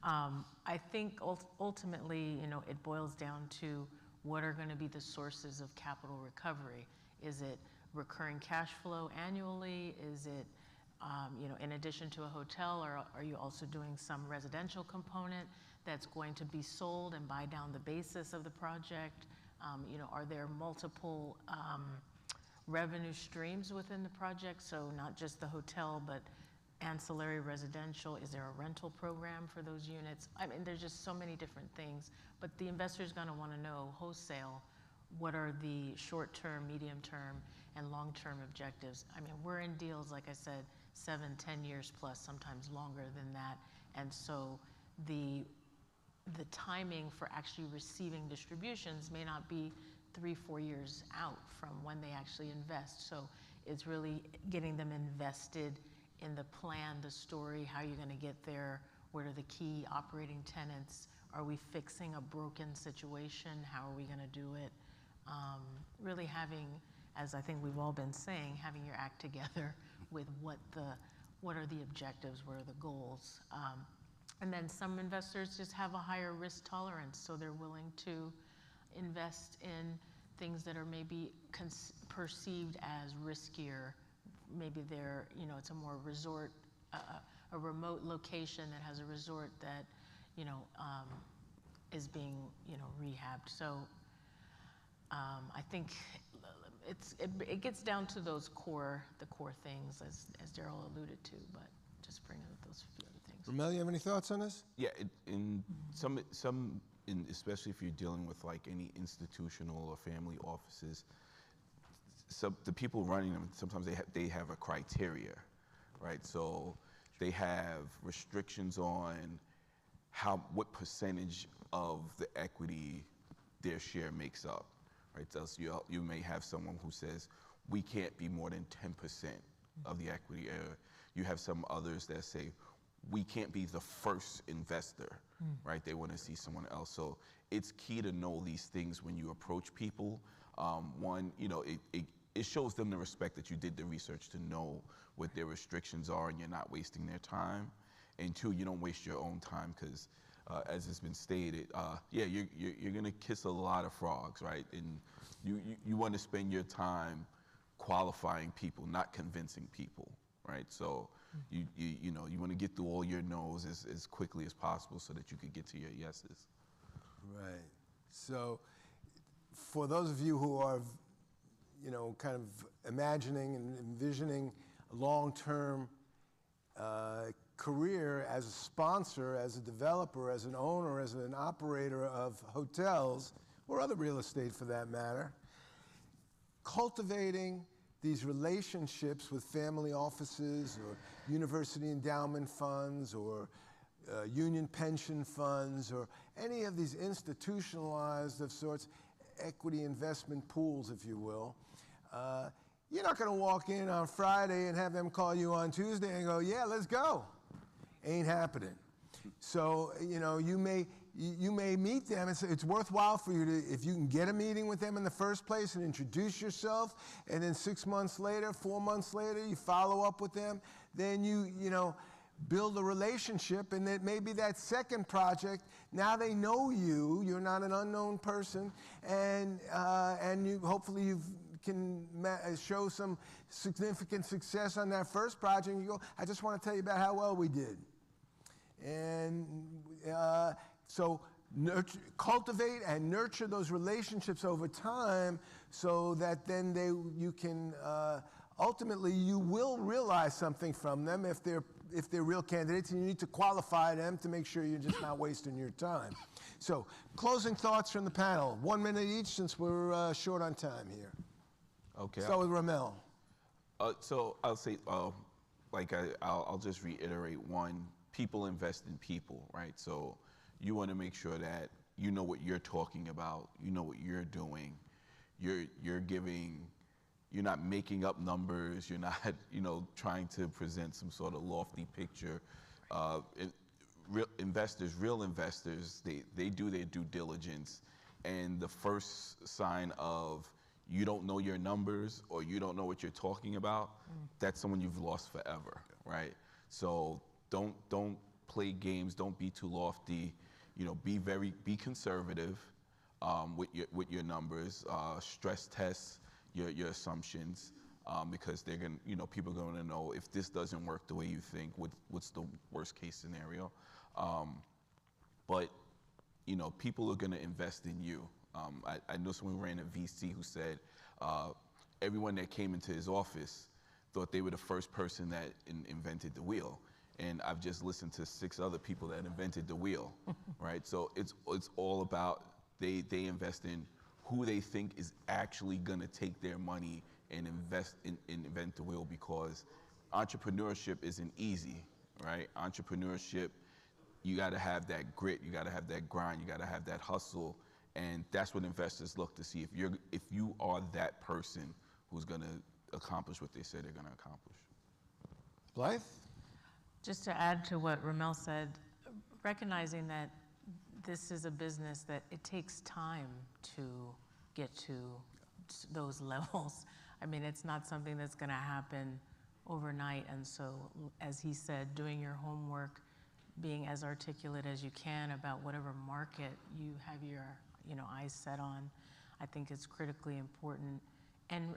I think ultimately, it boils down to what are going to be the sources of capital recovery. Is it recurring cash flow annually? Is it, in addition to a hotel, or are you also doing some residential component that's going to be sold and buy down the basis of the project? Are there multiple revenue streams within the project? So not just the hotel, but ancillary residential. Is there a rental program for those units? I mean, there's just so many different things, but the investor's gonna wanna know wholesale, what are the short-term, medium-term, and long-term objectives? I mean, we're in deals, like I said, 7, 10 years plus, sometimes longer than that. And so the timing for actually receiving distributions may not be 3, 4 years out from when they actually invest. So it's really getting them invested in the plan, the story, how you're gonna get there, what are the key operating tenants, are we fixing a broken situation, how are we gonna do it? Really having, as I think we've all been saying, having your act together with what are the objectives, what are the goals. And then some investors just have a higher risk tolerance, so they're willing to invest in things that are maybe perceived as riskier. Maybe they're, it's a more resort, a remote location that has a resort that, is being, rehabbed. So I think it gets down to the core things, as Daryl alluded to, but just bringing up those few other things. Ramel, you have any thoughts on this? Yeah, especially if you're dealing with like any institutional or family offices, so the people running them, sometimes they have a criteria, right? So they have restrictions on what percentage of the equity their share makes up, right? So you may have someone who says, we can't be more than 10% of the equity. You have some others that say, we can't be the first investor, right? They want to see someone else. So it's key to know these things when you approach people. One, it shows them the respect that you did the research to know what their restrictions are and you're not wasting their time. And two, you don't waste your own time because, as has been stated, you're gonna kiss a lot of frogs, right? And you want to spend your time qualifying people, not convincing people, right? So you want to get through all your no's as quickly as possible so that you could get to your yeses. Right. So for those of you who are kind of imagining and envisioning a long-term career as a sponsor, as a developer, as an owner, as an operator of hotels, or other real estate for that matter, cultivating these relationships with family offices or university endowment funds or union pension funds or any of these institutionalized of sorts, equity investment pools, if you will. You're not going to walk in on Friday and have them call you on Tuesday and go, yeah, let's go. Ain't happening. So, you may meet them. It's worthwhile for you to, if you can get a meeting with them in the first place and introduce yourself, and then 6 months later, 4 months later, you follow up with them, then you build a relationship, and that maybe that second project, now they know you're not an unknown person, and hopefully you can show some significant success on that first project, and you go, I just want to tell you about how well we did. And so cultivate and nurture those relationships over time so that then you can, ultimately you will realize something from them if they're real candidates, and you need to qualify them to make sure you're just not wasting your time. So closing thoughts from the panel, 1 minute each since we're short on time here. Okay. Start with Ramel. So I'll say, I'll just reiterate one, people invest in people, right? So you want to make sure that, you know what you're talking about, you know what you're doing, you're giving, you're not making up numbers, you're not, you know, trying to present some sort of lofty picture. Real investors, they do their due diligence, and the first sign of you don't know your numbers or you don't know what you're talking about, that's someone you've lost forever, right? So don't play games, don't be too lofty, you know, be conservative with your numbers, stress test your assumptions, because they're gonna, you know, people are gonna know if this doesn't work the way you think, what's the worst case scenario. But you know, people are gonna invest in you. I know someone ran a VC who said everyone that came into his office thought they were the first person that invented the wheel. And I've just listened to 6 other people that invented the wheel, right? So it's all about they invest in who they think is actually gonna take their money and invent the wheel, because entrepreneurship isn't easy, right? Entrepreneurship, you gotta have that grit, you gotta have that grind, you gotta have that hustle, and that's what investors look to see, if you are that person who's gonna accomplish what they say they're gonna accomplish. Blythe? Just to add to what Ramel said, recognizing that this is a business that it takes time to get to those levels. I mean, it's not something that's going to happen overnight. And so, as he said, doing your homework, being as articulate as you can about whatever market you have your, you know, eyes set on, I think is critically important. And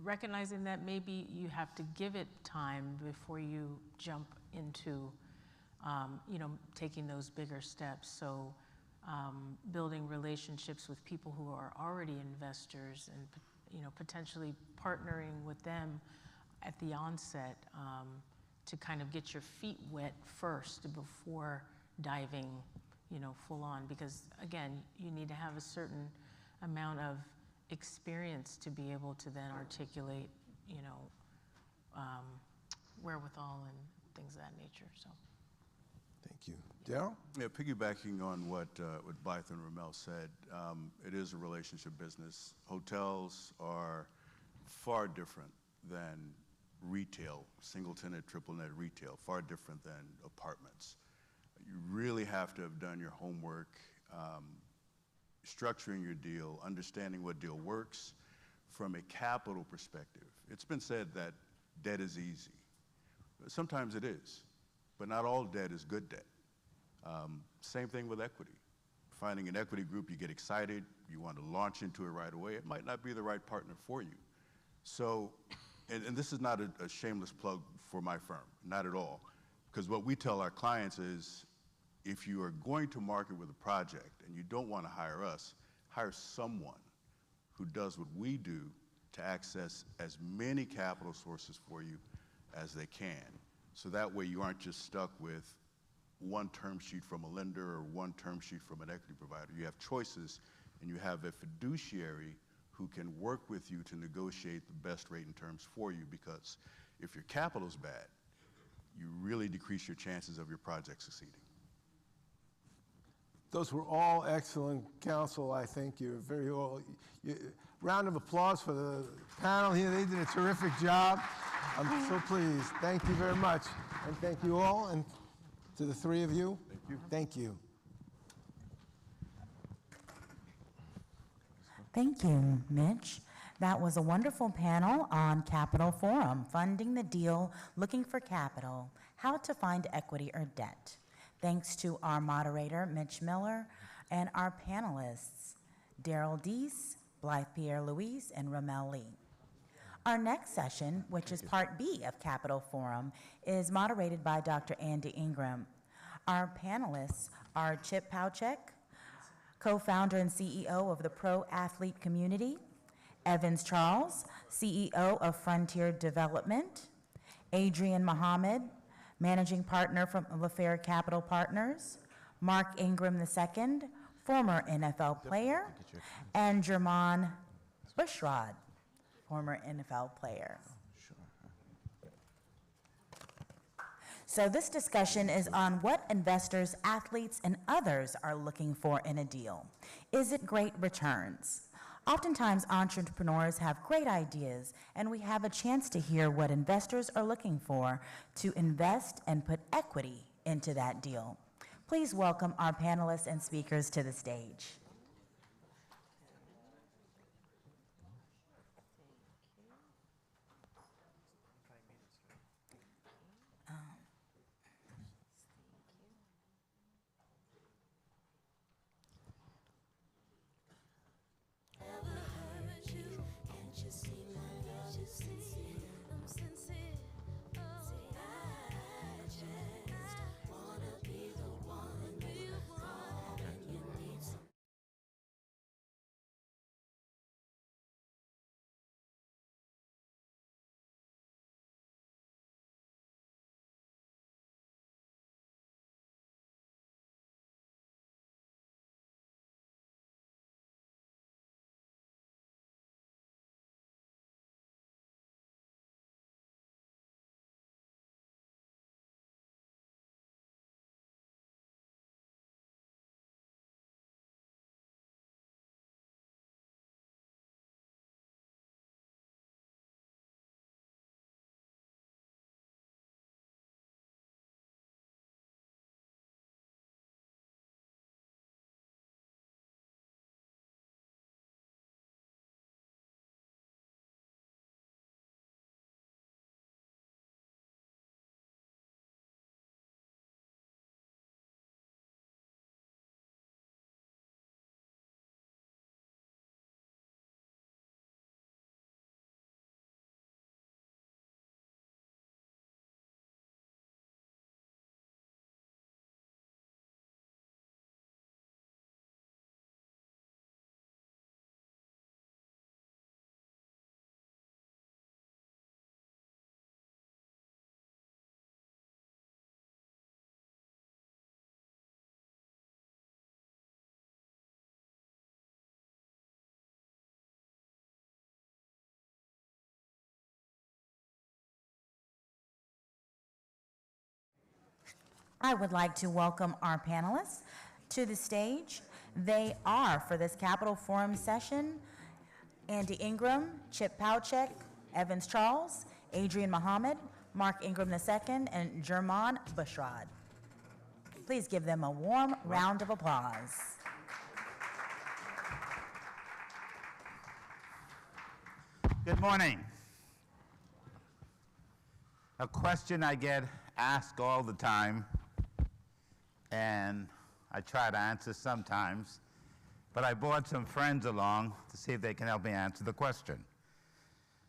recognizing that maybe you have to give it time before you jump into, you know, taking those bigger steps. So building relationships with people who are already investors and, you know, potentially partnering with them at the onset to kind of get your feet wet first before diving, you know, full on. Because again, you need to have a certain amount of experience to be able to then articulate, you know, wherewithal and things of that nature. So, thank you. Daryl? Yeah, piggybacking on what Blythe and Ramel said, it is a relationship business. Hotels are far different than retail, single tenant, triple net retail, far different than apartments. You really have to have done your homework, structuring your deal, understanding what deal works from a capital perspective. It's been said that debt is easy. Sometimes it is, but not all debt is good debt. Same thing with equity. Finding an equity group, you get excited, you want to launch into it right away. It might not be the right partner for you. So, and this is not a shameless plug for my firm, not at all. Because what we tell our clients is, if you are going to market with a project and you don't want to hire us, hire someone who does what we do to access as many capital sources for you as they can. So that way you aren't just stuck with one term sheet from a lender or one term sheet from an equity provider. You have choices, and you have a fiduciary who can work with you to negotiate the best rate and terms for you, because if your capital's bad, you really decrease your chances of your project succeeding. Those were all excellent counsel, I think. You're very well. Round of applause for the panel here. They did a terrific job. I'm so pleased. Thank you very much. And thank you all. And to the 3 of you, thank you. Thank you. Thank you, Mitch. That was a wonderful panel on Capital Forum, Funding the Deal, Looking for Capital, How to Find Equity or Debt. Thanks to our moderator, Mitch Miller, and our panelists, Daryl Deese, Blythe Pierre-Louise, and Ramel Lee. Our next session, which is part B of Capital Forum, is moderated by Dr. Andy Ingram. Our panelists are Chip Pauchek, co-founder and CEO of the Pro Athlete Community, Evans Charles, CEO of Frontier Development, Adrian Mohammed, Managing Partner from LaFair Capital Partners, Mark Ingram II, former NFL player, and Jermon Bushrod, former NFL player. So this discussion is on what investors, athletes, and others are looking for in a deal. Is it great returns? Oftentimes, entrepreneurs have great ideas, and we have a chance to hear what investors are looking for to invest and put equity into that deal. Please welcome our panelists and speakers to the stage. I would like to welcome our panelists to the stage. They are, for this Capital Forum session, Andy Ingram, Chip Pauchek, Evans Charles, Adrian Muhammad, Mark Ingram II, and German Bushrod. Please give them a warm round of applause. Good morning. A question I get asked all the time, and I try to answer sometimes, but I brought some friends along to see if they can help me answer the question.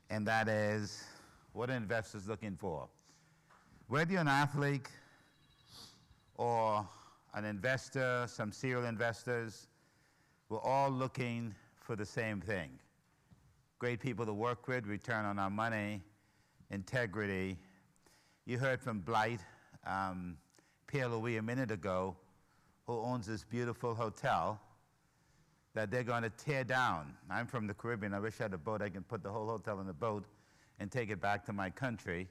And that is, what are investors looking for? Whether you're an athlete or an investor, some serial investors, we're all looking for the same thing. Great people to work with, return on our money, integrity. You heard from Blight, Pierre Louis a minute ago, who owns this beautiful hotel that they're going to tear down. I'm from the Caribbean. I wish I had a boat. I can put the whole hotel in a boat and take it back to my country.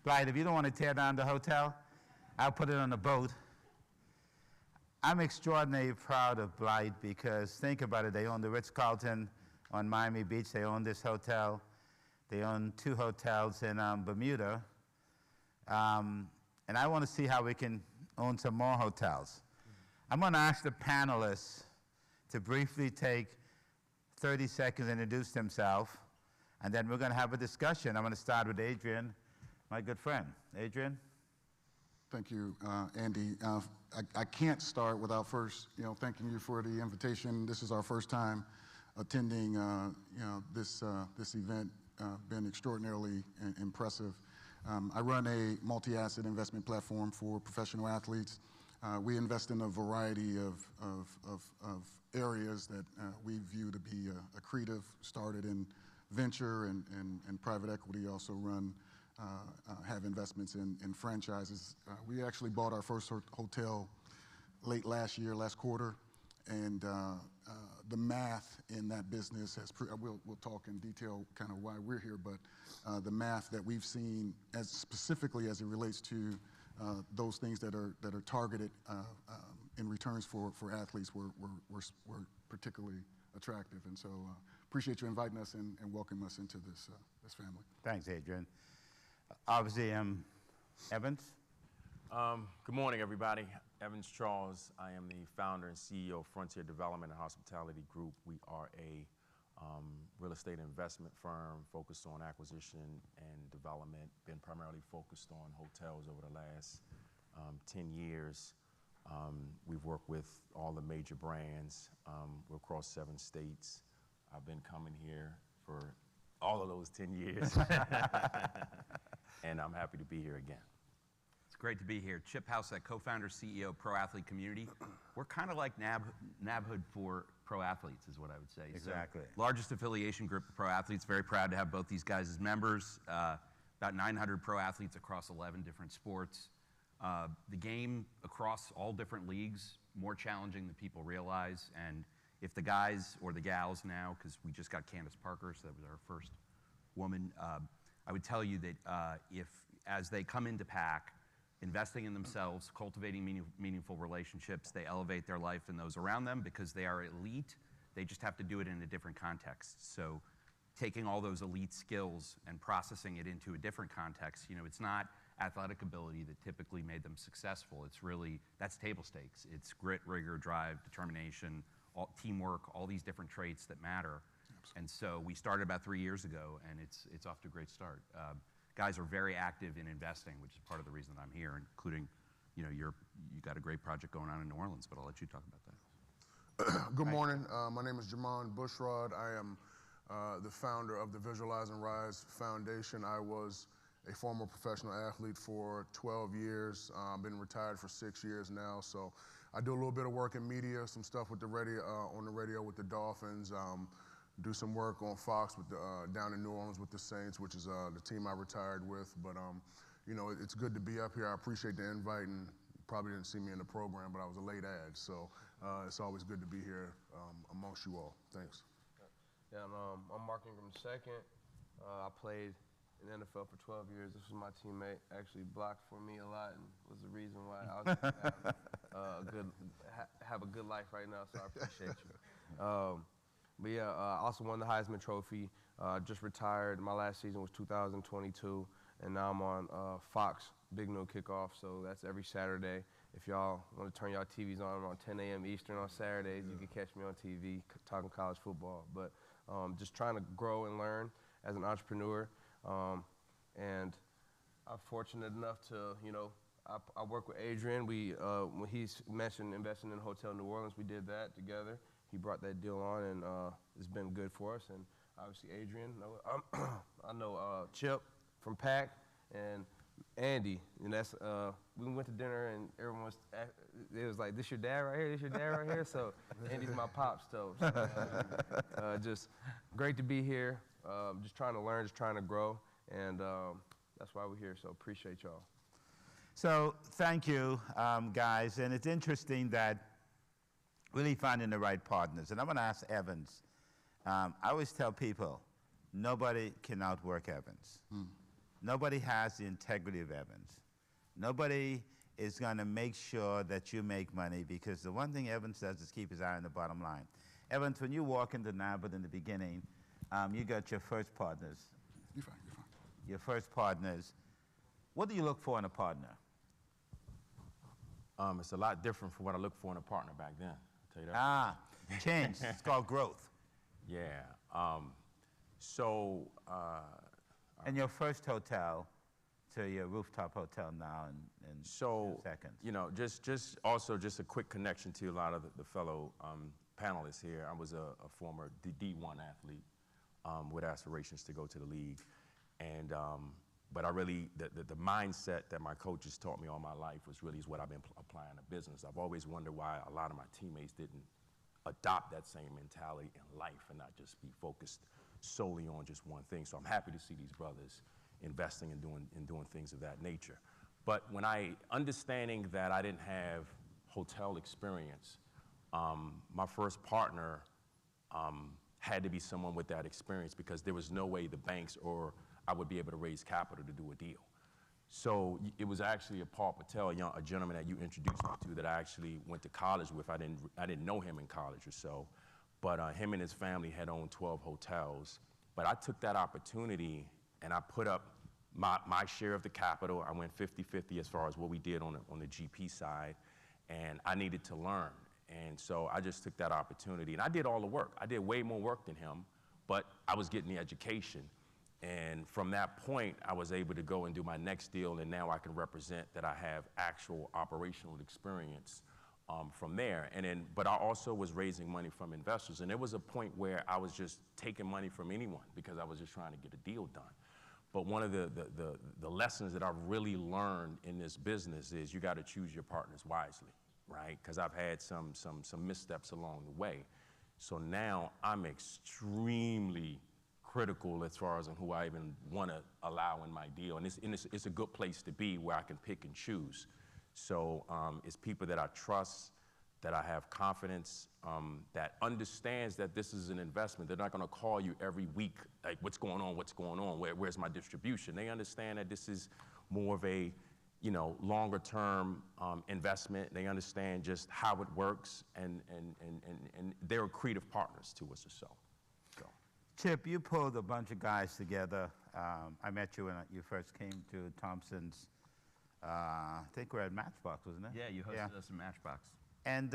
Blight, if you don't want to tear down the hotel, I'll put it on a boat. I'm extraordinarily proud of Blight because think about it. They own the Ritz-Carlton on Miami Beach. They own this hotel. They own 2 hotels in Bermuda. And I want to see how we can own some more hotels. I'm going to ask the panelists to briefly take 30 seconds and introduce themselves, and then we're going to have a discussion. I'm going to start with Adrian, my good friend. Adrian? Thank you, Andy. I can't start without first, thanking you for the invitation. This is our first time attending, this event. Been extraordinarily impressive. I run a multi-asset investment platform for professional athletes. We invest in a variety of areas that we view to be accretive. Started in venture and private equity. Also have investments in franchises. We actually bought our first hotel late last quarter, and the math in that business has, we'll talk in detail kind of why we're here, but the math that we've seen specifically as it relates to those things that are targeted in returns for athletes were particularly attractive. And so appreciate you inviting us and welcoming us into this family. Thanks, Adrian. Obviously, Evans. Good morning, everybody. Evans Charles. I am the founder and CEO of Frontier Development and Hospitality Group. We are a real estate investment firm focused on acquisition and development, been primarily focused on hotels over the last 10 years. We've worked with all the major brands. We're across 7 states. I've been coming here for all of those 10 years. And I'm happy to be here again. It's great to be here. Chip Housett, co-founder, CEO, Pro Athlete Community. We're kind of like NABHOOD for pro athletes is what I would say. Exactly. So, largest affiliation group of pro athletes. Very proud to have both these guys as members. About 900 pro athletes across 11 different sports. The game across all different leagues, more challenging than people realize. And if the guys or the gals now, because we just got Candace Parker, so that was our first woman, I would tell you that if, as they come into PAC, investing in themselves, cultivating meaningful relationships, they elevate their life and those around them because they are elite. They just have to do it in a different context. So taking all those elite skills and processing it into a different context, you know, it's not athletic ability that typically made them successful. It's really, that's table stakes. It's grit, rigor, drive, determination, teamwork, all these different traits that matter. Absolutely. And so we started about 3 years ago, and it's off to a great start. Guys are very active in investing, which is part of the reason that I'm here, including, you know, you got a great project going on in New Orleans, but I'll let you talk about that. Good morning. My name is Jamon Bushrod. I am the founder of the Visualize and Rise Foundation. I was a former professional athlete for 12 years. I've been retired for 6 years now. So I do a little bit of work in media, some stuff with the radio, on the radio with the Dolphins. Do some work on Fox with down in New Orleans with the Saints, which is the team I retired with. But you know, it's good to be up here. I appreciate the invite, and probably didn't see me in the program, but I was a late ad. So it's always good to be here amongst you all. Thanks. Yeah, I'm Mark Ingram II. I played in the NFL for 12 years. This was my teammate. Actually blocked for me a lot and was the reason why I was have a good life right now, so I appreciate you. But yeah, I also won the Heisman Trophy. Just retired. My last season was 2022, and now I'm on Fox Big Noon Kickoff, so that's every Saturday. If y'all want to turn y'all TVs on, I'm on 10 a.m. Eastern on Saturdays. You can catch me on TV talking college football. But just trying to grow and learn as an entrepreneur. And I'm fortunate enough to, you know, I work with Adrian. When he's mentioned investing in Hotel New Orleans, we did that together. He brought that deal on, and it's been good for us. And obviously, Adrian, I know Chip from PAC and Andy, and that's we went to dinner, and everyone was like, "This your dad right here? This your dad right here?" So Andy's my pops, so just great to be here. Just trying to learn, just trying to grow, and that's why we're here. So appreciate y'all. So thank you, guys. And it's interesting that really finding the right partners. And I'm going to ask Evans. I always tell people, nobody can outwork Evans. Nobody has the integrity of Evans. Nobody is going to make sure that you make money, because the one thing Evans does is keep his eye on the bottom line. Evans, when you walk into NABHOOD in the beginning, you got your first partners. You're fine, you're fine. Your first partners. What do you look for in a partner? It's a lot different from what I looked for in a partner back then. I'll tell you that. Change. It's called growth. Yeah. And your first hotel to your rooftop hotel now in 2 seconds. You know, just also a quick connection to a lot of the fellow panelists here. I was a former D1 athlete with aspirations to go to the league. And, but I really, the mindset that my coaches taught me all my life was really what I've been applying to business. I've always wondered why a lot of my teammates didn't adopt that same mentality in life and not just be focused solely on just one thing. So I'm happy to see these brothers investing and doing things of that nature. But when understanding that I didn't have hotel experience, my first partner had to be someone with that experience, because there was no way the banks or I would be able to raise capital to do a deal. So it was actually a Paul Patel, a gentleman that you introduced me to that I actually went to college with. I didn't know him in college or so, but him and his family had owned 12 hotels. But I took that opportunity and I put up my share of the capital. I went 50-50 as far as what we did on the GP side, and I needed to learn. And so I just took that opportunity, and I did all the work. I did way more work than him, but I was getting the education. And from that point, I was able to go and do my next deal, and now I can represent that I have actual operational experience from there. And then, but I also was raising money from investors, and there was a point where I was just taking money from anyone because I was just trying to get a deal done. But one of the lessons that I've really learned in this business is you got to choose your partners wisely, right? Because I've had some missteps along the way. So now I'm extremely critical as far as on who I even want to allow in my deal. And it's a good place to be where I can pick and choose. So it's people that I trust, that I have confidence, that understands that this is an investment. They're not going to call you every week, like, what's going on, where's my distribution? They understand that this is more of a, longer term investment. They understand just how it works, and they're creative partners to us or so. Chip, you pulled a bunch of guys together. I met you when you first came to Thompson's. I think we're at Matchbox, wasn't it? Yeah, you hosted us in Matchbox. And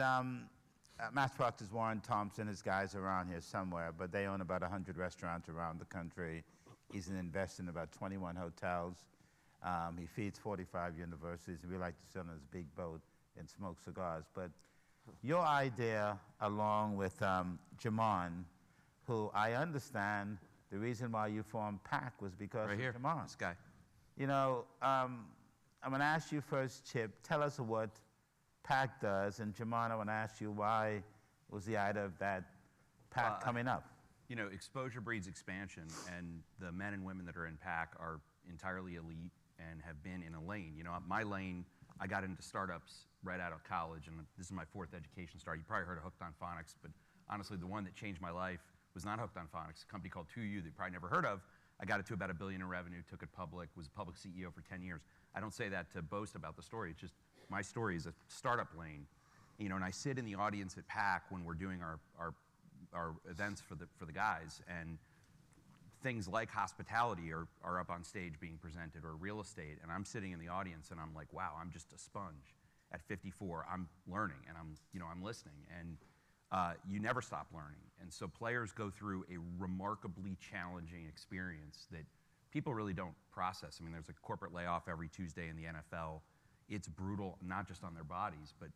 Matchbox is Warren Thompson. His guys are around here somewhere, but they own about 100 restaurants around the country. He's an investor in about 21 hotels. He feeds 45 universities, and we like to sit on his big boat and smoke cigars. But your idea, along with Jamon, who I understand the reason why you formed PAC was because of Jamon. This guy. I'm going to ask you first, Chip. Tell us what PAC does, and Jamon, I want to ask you why was the idea of that PAC coming up? Exposure breeds expansion, and the men and women that are in PAC are entirely elite and have been in a lane. My lane, I got into startups right out of college, and this is my 4th education start. You probably heard of Hooked on Phonics, but honestly, the one that changed my life was not Hooked on Phonics, a company called 2U that you probably never heard of. I got it to about $1 billion in revenue, took it public, was a public CEO for 10 years. I don't say that to boast about the story. It's just my story is a startup lane. And I sit in the audience at PAC when we're doing our events for the guys, and things like hospitality are up on stage being presented, or real estate, and I'm sitting in the audience and I'm like, wow, I'm just a sponge. At 54, I'm learning, and I'm listening, and you never stop learning. And so players go through a remarkably challenging experience that people really don't process. I mean, there's a corporate layoff every Tuesday in the NFL. It's brutal, not just on their bodies, but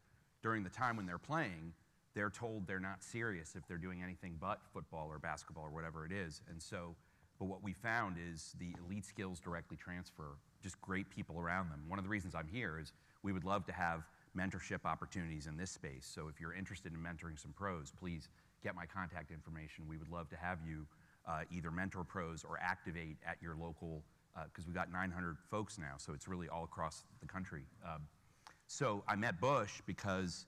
during the time when they're playing, they're told they're not serious if they're doing anything but football or basketball or whatever it is. And so, but what we found is the elite skills directly transfer, just great people around them. One of the reasons I'm here is we would love to have mentorship opportunities in this space. So if you're interested in mentoring some pros, please get my contact information. We would love to have you either mentor pros or activate at your local, because we've got 900 folks now, so it's really all across the country. So I met Bush because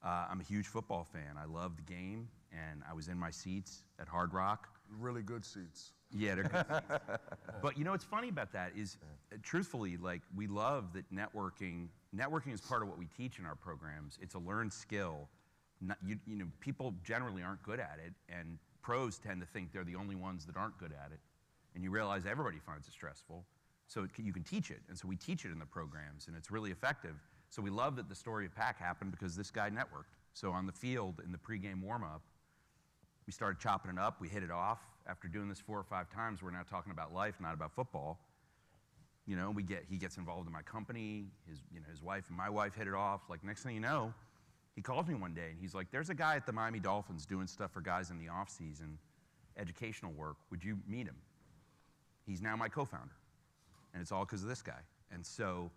I'm a huge football fan. I love the game, and I was in my seats at Hard Rock. Really good seats. Yeah, they're good seats. But what's funny about that is, truthfully, we love that networking is part of what we teach in our programs. It's a learned skill. People generally aren't good at it, and pros tend to think they're the only ones that aren't good at it. And you realize everybody finds it stressful, so you can teach it. And so we teach it in the programs, and it's really effective. So we love that the story of PAC happened because this guy networked. So on the field, in the pregame warm-up, we started chopping it up. We hit it off. After doing this 4 or 5 times, we're now talking about life, not about football. He gets involved in my company. His wife and my wife hit it off. Next thing you know, he calls me one day, and he's like, there's a guy at the Miami Dolphins doing stuff for guys in the off-season, educational work. Would you meet him? He's now my co-founder, and it's all because of this guy. And so,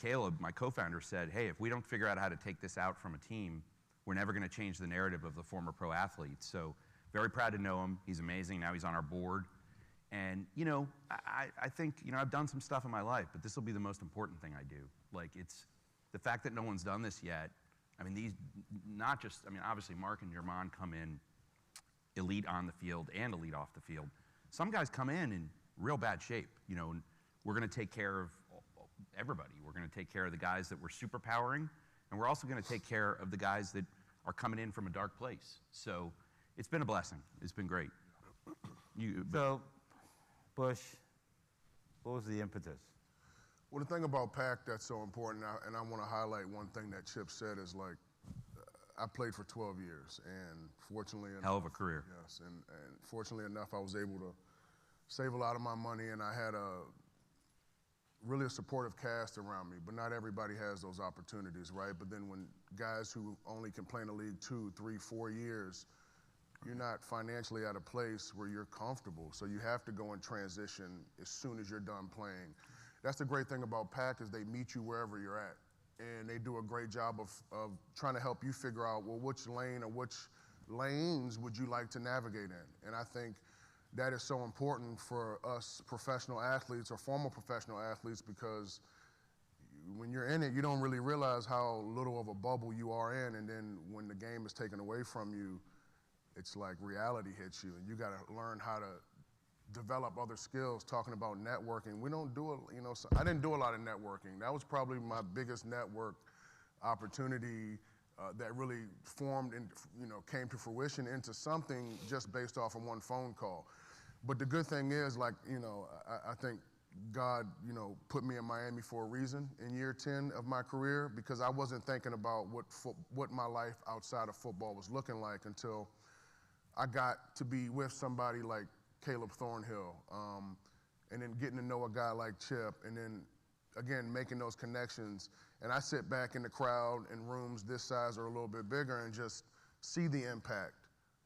Caleb, my co-founder, said, hey, if we don't figure out how to take this out from a team, we're never going to change the narrative of the former pro athlete. So very proud to know him. He's amazing. Now he's on our board. And, I think, I've done some stuff in my life, but this will be the most important thing I do. It's the fact that no one's done this yet. Obviously Mark and Jermon come in elite on the field and elite off the field. Some guys come in real bad shape. We're going to take care of everybody. We're going to take care of the guys that we're superpowering, and we're also going to take care of the guys that are coming in from a dark place. So it's been a blessing. It's been great. So, Bush, what was the impetus? Well, the thing about PAC that's so important, and I want to highlight one thing that Chip said is like, I played for 12 years, and fortunately enough, hell of a career. Yes, and fortunately enough, I was able to save a lot of my money, and I had really a supportive cast around me, but not everybody has those opportunities, right? But then when guys who only can play in the league 2, 3, 4 years, you're not financially at a place where you're comfortable, so you have to go in transition as soon as you're done playing. That's the great thing about PAC is they meet you wherever you're at, and they do a great job of trying to help you figure out, well, which lane or which lanes would you like to navigate in? And I think that is so important for us professional athletes or former professional athletes, because when you're in it, you don't really realize how little of a bubble you are in, and then when the game is taken away from you, it's like reality hits you, and you got to learn how to develop other skills. Talking about networking, we don't do it, so I didn't do a lot of networking. That was probably my biggest network opportunity that really formed and came to fruition into something just based off of one phone call. But the good thing is, like, I think God, put me in Miami for a reason in year 10 of my career, because I wasn't thinking about what my life outside of football was looking like until I got to be with somebody like Caleb Thornhill, and then getting to know a guy like Chip, and then, again, making those connections. And I sit back in the crowd in rooms this size or a little bit bigger and just see the impact,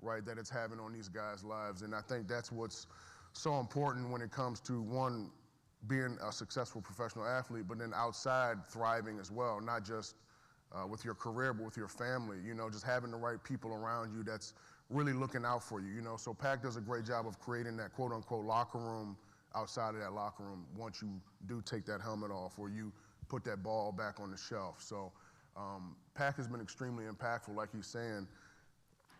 right, that it's having on these guys' lives. And I think that's what's so important when it comes to, one, being a successful professional athlete, but then outside thriving as well, not just with your career, but with your family, just having the right people around you that's really looking out for you, So PAC does a great job of creating that quote-unquote locker room outside of that locker room once you do take that helmet off or you put that ball back on the shelf. So PAC has been extremely impactful, like he's saying,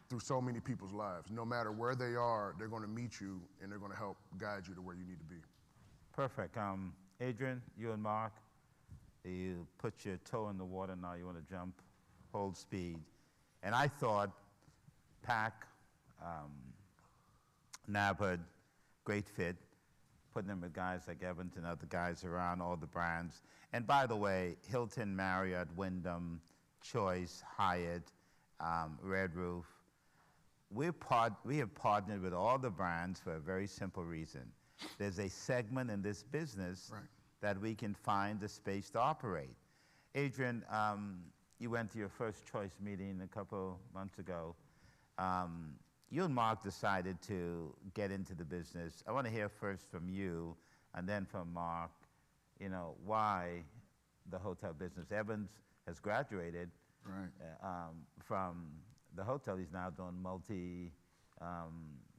through so many people's lives. No matter where they are, they're going to meet you, and they're going to help guide you to where you need to be. Perfect. Adrian, you and Mark, you put your toe in the water, now you want to jump, hold speed. And I thought PAC, NABHOOD, great fit, putting them with guys like Evans and other guys around all the brands. And by the way, Hilton, Marriott, Wyndham, Choice, Hyatt, Red Roof, we have partnered with all the brands for a very simple reason. There's a segment in this business that we can find the space to operate. Adrian, you went to your first Choice meeting a couple months ago. You and Mark decided to get into the business. I want to hear first from you and then from Mark, why the hotel business. Evans has graduated from the hotel. He's now doing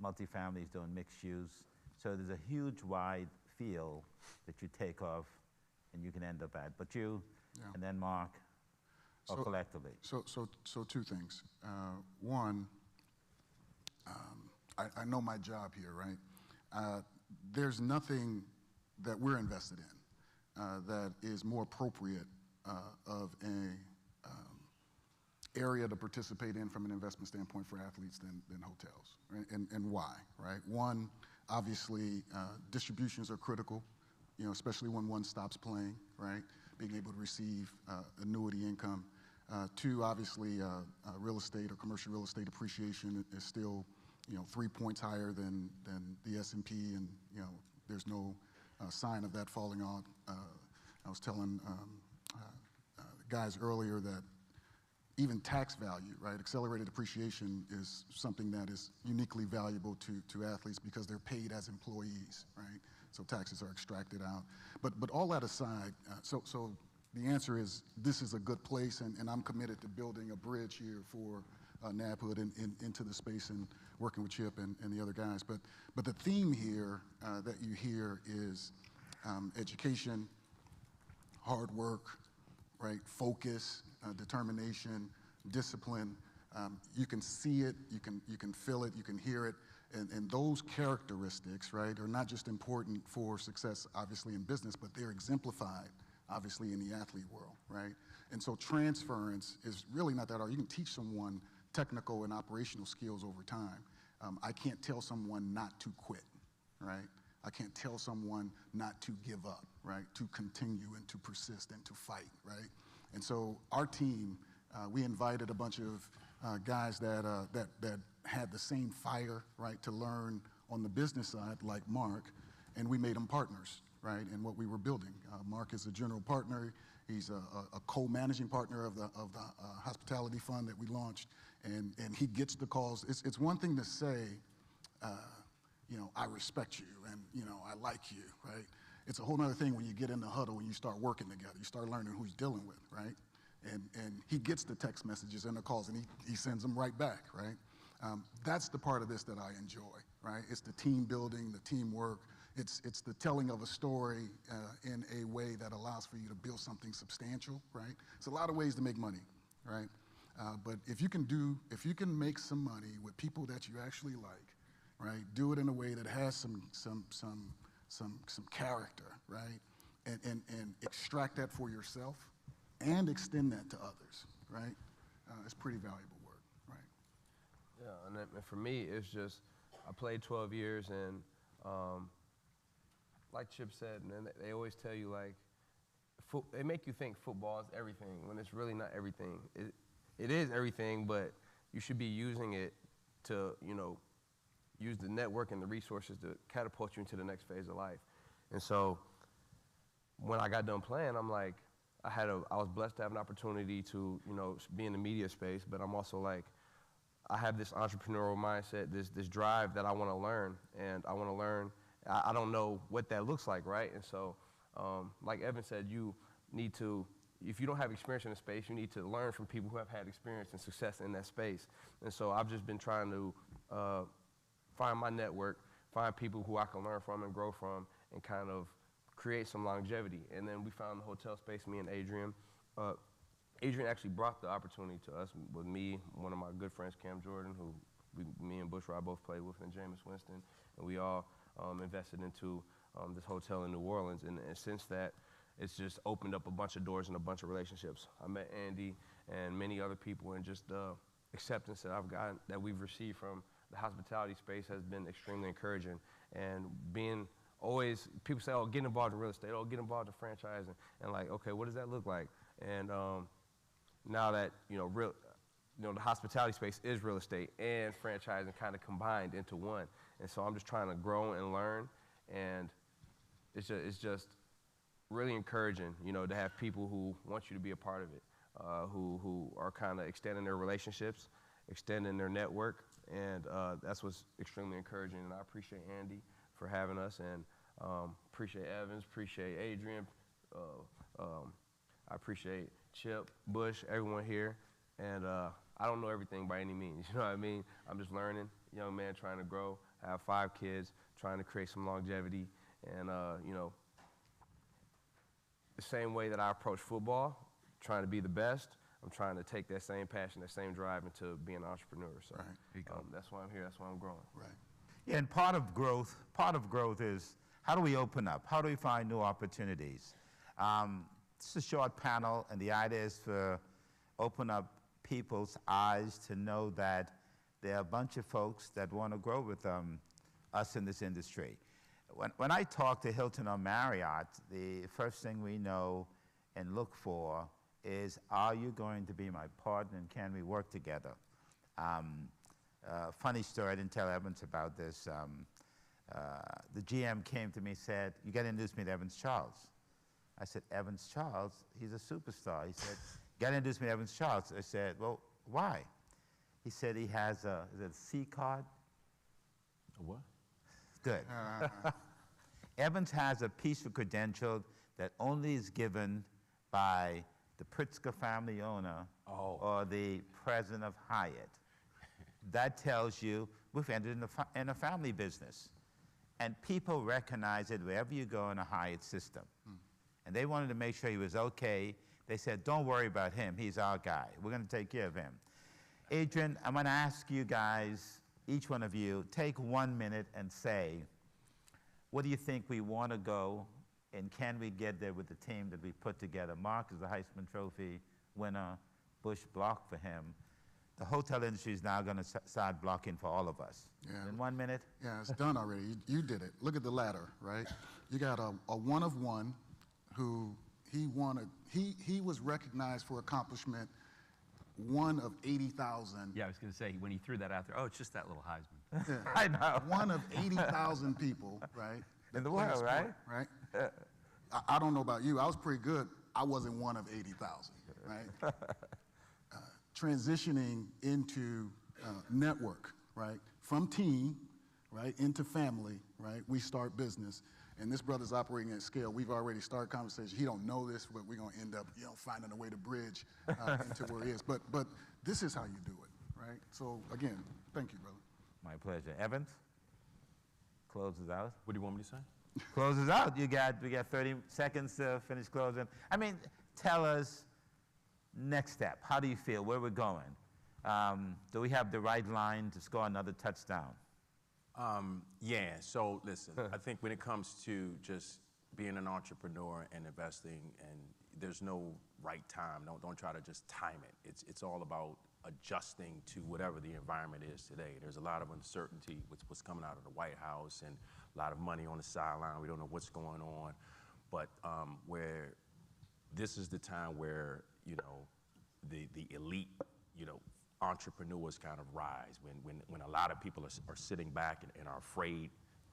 multifamily, he's doing mixed use. So there's a huge wide field that you take off and you can end up at. But you and then Mark, or collectively. So two things. One, I know my job here, right? There's nothing that we're invested in that is more appropriate of a area to participate in from an investment standpoint for athletes than hotels, right? And why, right? One, obviously, distributions are critical, especially when one stops playing, right? Being able to receive annuity income. Two, obviously, real estate or commercial real estate appreciation is still, 3 points higher than the S&P, and there's no sign of that falling off. I was telling guys earlier that even tax value, right? Accelerated depreciation is something that is uniquely valuable to athletes because they're paid as employees, right? So taxes are extracted out. But all that aside, so the answer is this is a good place, and I'm committed to building a bridge here for NABHOOD into the space and working with Chip and the other guys. But the theme here that you hear is education, hard work, right? Focus, determination, discipline. You can see it, you can feel it, you can hear it, and those characteristics, right, are not just important for success, obviously in business, but they're exemplified, obviously in the athlete world, right? And so transference is really not that hard. You can teach someone technical and operational skills over time. I can't tell someone not to quit, right? I can't tell someone not to give up, right? To continue and to persist and to fight, right? And so our team, we invited a bunch of guys that had the same fire, right, to learn on the business side, like Mark, and we made them partners, right, in what we were building. Mark is a general partner. He's a co-managing partner of the hospitality fund that we launched, and he gets the calls. It's one thing to say, you know, I respect you, and, you know, I like you, right? It's a whole other thing when you get in the huddle and you start working together. You start learning who he's dealing with, right? And he gets the text messages and the calls, and he sends them right back, right? That's the part of this that I enjoy, right? It's the team building, the teamwork. It's the telling of a story in a way that allows for you to build something substantial, right? It's a lot of ways to make money, right? But if you can make some money with people that you actually like, right? Do it in a way that has some character, right? And extract that for yourself and extend that to others, right? It's pretty valuable work, right? Yeah, and for me, it's just, I played 12 years, and like Chip said, man, they always tell you, like, they make you think football is everything, when it's really not everything. It is everything, but you should be using it to, you know, use the network and the resources to catapult you into the next phase of life. And so when I got done playing, I'm like, I was blessed to have an opportunity to, you know, be in the media space, but I'm also like, I have this entrepreneurial mindset, this drive that I want to learn, and I want to learn. I don't know what that looks like, right? And so, like Evan said, you need to, if you don't have experience in the space, you need to learn from people who have had experience and success in that space. And so I've just been trying to find my network, find people who I can learn from and grow from, and kind of create some longevity. And then we found the hotel space, me and Adrian. Adrian actually brought the opportunity to us with me, one of my good friends, Cam Jordan, who me and Bushrod both played with, and Jameis Winston, and we all invested into this hotel in New Orleans. And since that, it's just opened up a bunch of doors and a bunch of relationships. I met Andy and many other people, and just the acceptance that I've gotten, that we've received from the hospitality space has been extremely encouraging. And being always, people say, oh, get involved in real estate, oh, get involved in franchising, and like, okay, what does that look like? And now that, you know, the hospitality space is real estate and franchising kind of combined into one. And so I'm just trying to grow and learn, and it's just really encouraging, you know, to have people who want you to be a part of it, who are kind of extending their relationships, extending their network, and that's what's extremely encouraging. And I appreciate Andy for having us, and appreciate Evans, appreciate Adrian, I appreciate Chip, Bush, everyone here, and I don't know everything by any means, you know what I mean? I'm just learning, young man trying to grow, have 5 kids, trying to create some longevity, and you know, the same way that I approach football, trying to be the best, I'm trying to take that same passion, that same drive into being an entrepreneur. So that's why I'm here, that's why I'm growing. Right. Yeah, and part of growth is, how do we open up? How do we find new opportunities? This is a short panel, and the idea is to open up people's eyes to know that there are a bunch of folks that want to grow with us in this industry. When I talk to Hilton or Marriott, the first thing we know and look for is, are you going to be my partner, and can we work together? Funny story, I didn't tell Evans about this. The GM came to me and said, you got to introduce me to Evans Charles. I said, Evans Charles? He's a superstar. He said, you got to introduce me to Evans Charles. I said, well, why? He said he has is it a C card? A what? Good. Evans has a piece of credential that only is given by the Pritzker family owner or the president of Hyatt. That tells you we've entered in a family business. And people recognize it wherever you go in a Hyatt system. And they wanted to make sure he was okay. They said, don't worry about him. He's our guy. We're going to take care of him. Adrian, I'm going to ask you guys, each one of you, take 1 minute and say, what do you think we want to go And can we get there with the team that we put together? Mark is the Heisman Trophy winner. Bush blocked for him. The hotel industry is now going to start blocking for all of us. Yeah. In 1 minute? Yeah, it's done already. You did it. Look at the ladder, right? You got a one of one who he was recognized for accomplishment, one of 80,000. Yeah, I was going to say, when he threw that out there, oh, it's just that little Heisman. Yeah. I know. One of 80,000 people, right? In the world, right? Right? I don't know about you. I was pretty good. I wasn't one of 80,000, right? Transitioning into network, right? From team, right, into family, right? We start business. And this brother's operating at scale. We've already started conversation. He don't know this, but we're going to end up, finding a way to bridge into where he is. But this is how you do it, right? So again, thank you, brother. My pleasure. Evans, close us out. What do you want me to say? Close us out. We got 30 seconds to finish closing. I mean, tell us next step. How do you feel? Where we're going? Do we have the right line to score another touchdown? Yeah, so listen, I think when it comes to just being an entrepreneur and investing, and there's no right time, don't try to just time it. It's all about adjusting to whatever the environment is today. There's a lot of uncertainty with what's coming out of the White House and a lot of money on the sideline. We don't know what's going on, but where this is the time where, the elite, entrepreneurs kind of rise. When a lot of people are sitting back and are afraid,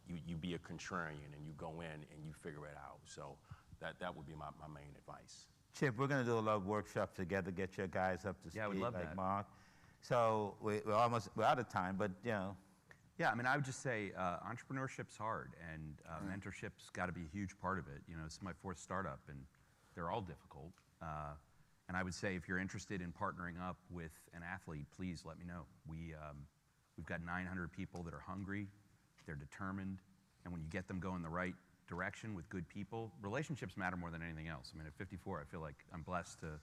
you be a contrarian and you go in and you figure it out. So that would be my main advice. Chip, we're going to do a lot of workshops together, get your guys up to speed, Yeah, we'd love like that. Mark. So we're out of time, but Yeah, I mean, I would just say entrepreneurship's hard, and mentorship's got to be a huge part of it. This is my 4th startup, and they're all difficult. And I would say if you're interested in partnering up with an athlete, please let me know. We've got 900 people that are hungry, they're determined, and when you get them going the right direction with good people, relationships matter more than anything else. I mean, at 54, I feel like I'm blessed to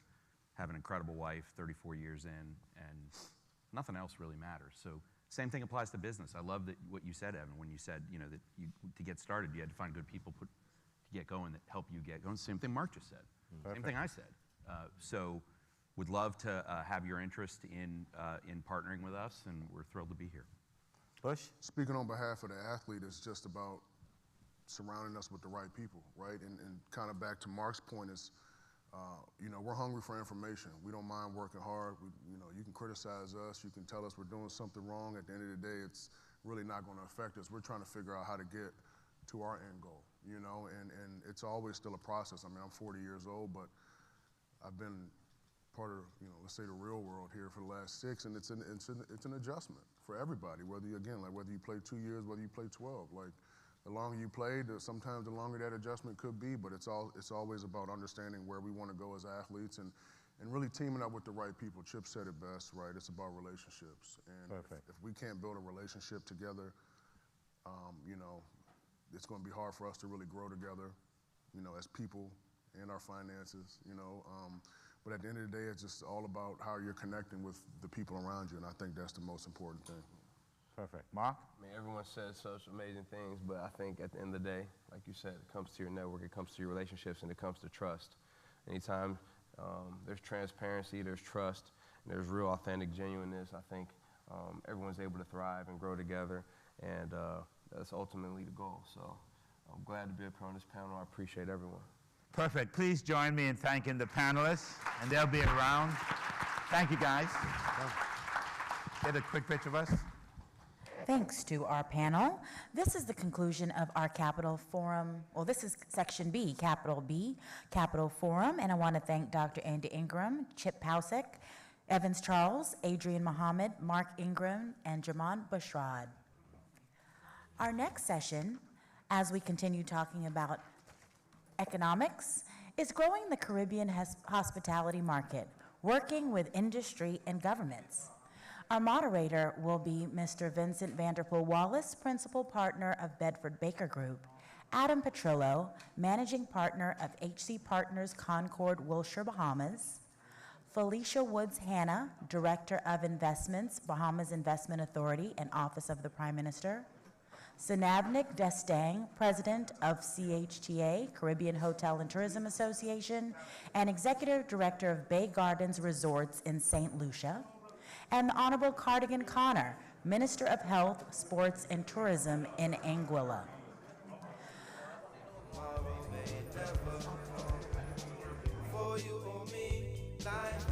have an incredible wife, 34 years in, and nothing else really matters. So same thing applies to business. I love what you said, Evan, when you said, that to get started, you had to find good people to get going that help you get going. Same thing Mark just said. Same thing I said. So would love to have your interest in partnering with us, and we're thrilled to be here. Bush? Speaking on behalf of the athlete, it's just about surrounding us with the right people, right? And kind of back to Mark's point is, we're hungry for information. We don't mind working hard. You can criticize us. You can tell us we're doing something wrong. At the end of the day, it's really not going to affect us. We're trying to figure out how to get to our end goal, and it's always still a process. I mean, I'm 40 years old, but I've been part of, let's say the real world here for the last 6, and it's an adjustment for everybody, whether you play 2 years, whether you play 12. Like, the longer you play, sometimes the longer that adjustment could be, but it's always about understanding where we want to go as athletes and really teaming up with the right people. Chip said it best, right? It's about relationships. And if we can't build a relationship together, it's going to be hard for us to really grow together, as people and our finances, but at the end of the day, it's just all about how you're connecting with the people around you, and I think that's the most important thing. Perfect. Mark? I mean, everyone says such amazing things, but I think at the end of the day, like you said, it comes to your network, it comes to your relationships, and it comes to trust. Anytime there's transparency, there's trust, and there's real authentic genuineness, I think everyone's able to thrive and grow together, and that's ultimately the goal. So I'm glad to be up here on this panel. I appreciate everyone. Perfect. Please join me in thanking the panelists, and they'll be around. Thank you, guys. Get a quick picture of us. Thanks to our panel. This is the conclusion of our Capital Forum. Well, this is Section B, Capital Forum, and I want to thank Dr. Andy Ingram, Chip Pausek, Evans Charles, Adrian Muhammad, Mark Ingram, and Jermon Bushrod. Our next session, as we continue talking about economics, is growing the Caribbean hospitality market, working with industry and governments. Our moderator will be Mr. Vincent Vanderpool Wallace, Principal Partner of Bedford Baker Group, Adam Petrillo, Managing Partner of HC Partners Concord, Wilshire, Bahamas, Felicia Woods Hanna, Director of Investments, Bahamas Investment Authority and Office of the Prime Minister, Sanavnik Destang, President of CHTA, Caribbean Hotel and Tourism Association, and Executive Director of Bay Gardens Resorts in St. Lucia, and the Honorable Cardigan Connor, Minister of Health, Sports, and Tourism in Anguilla. For you or me, life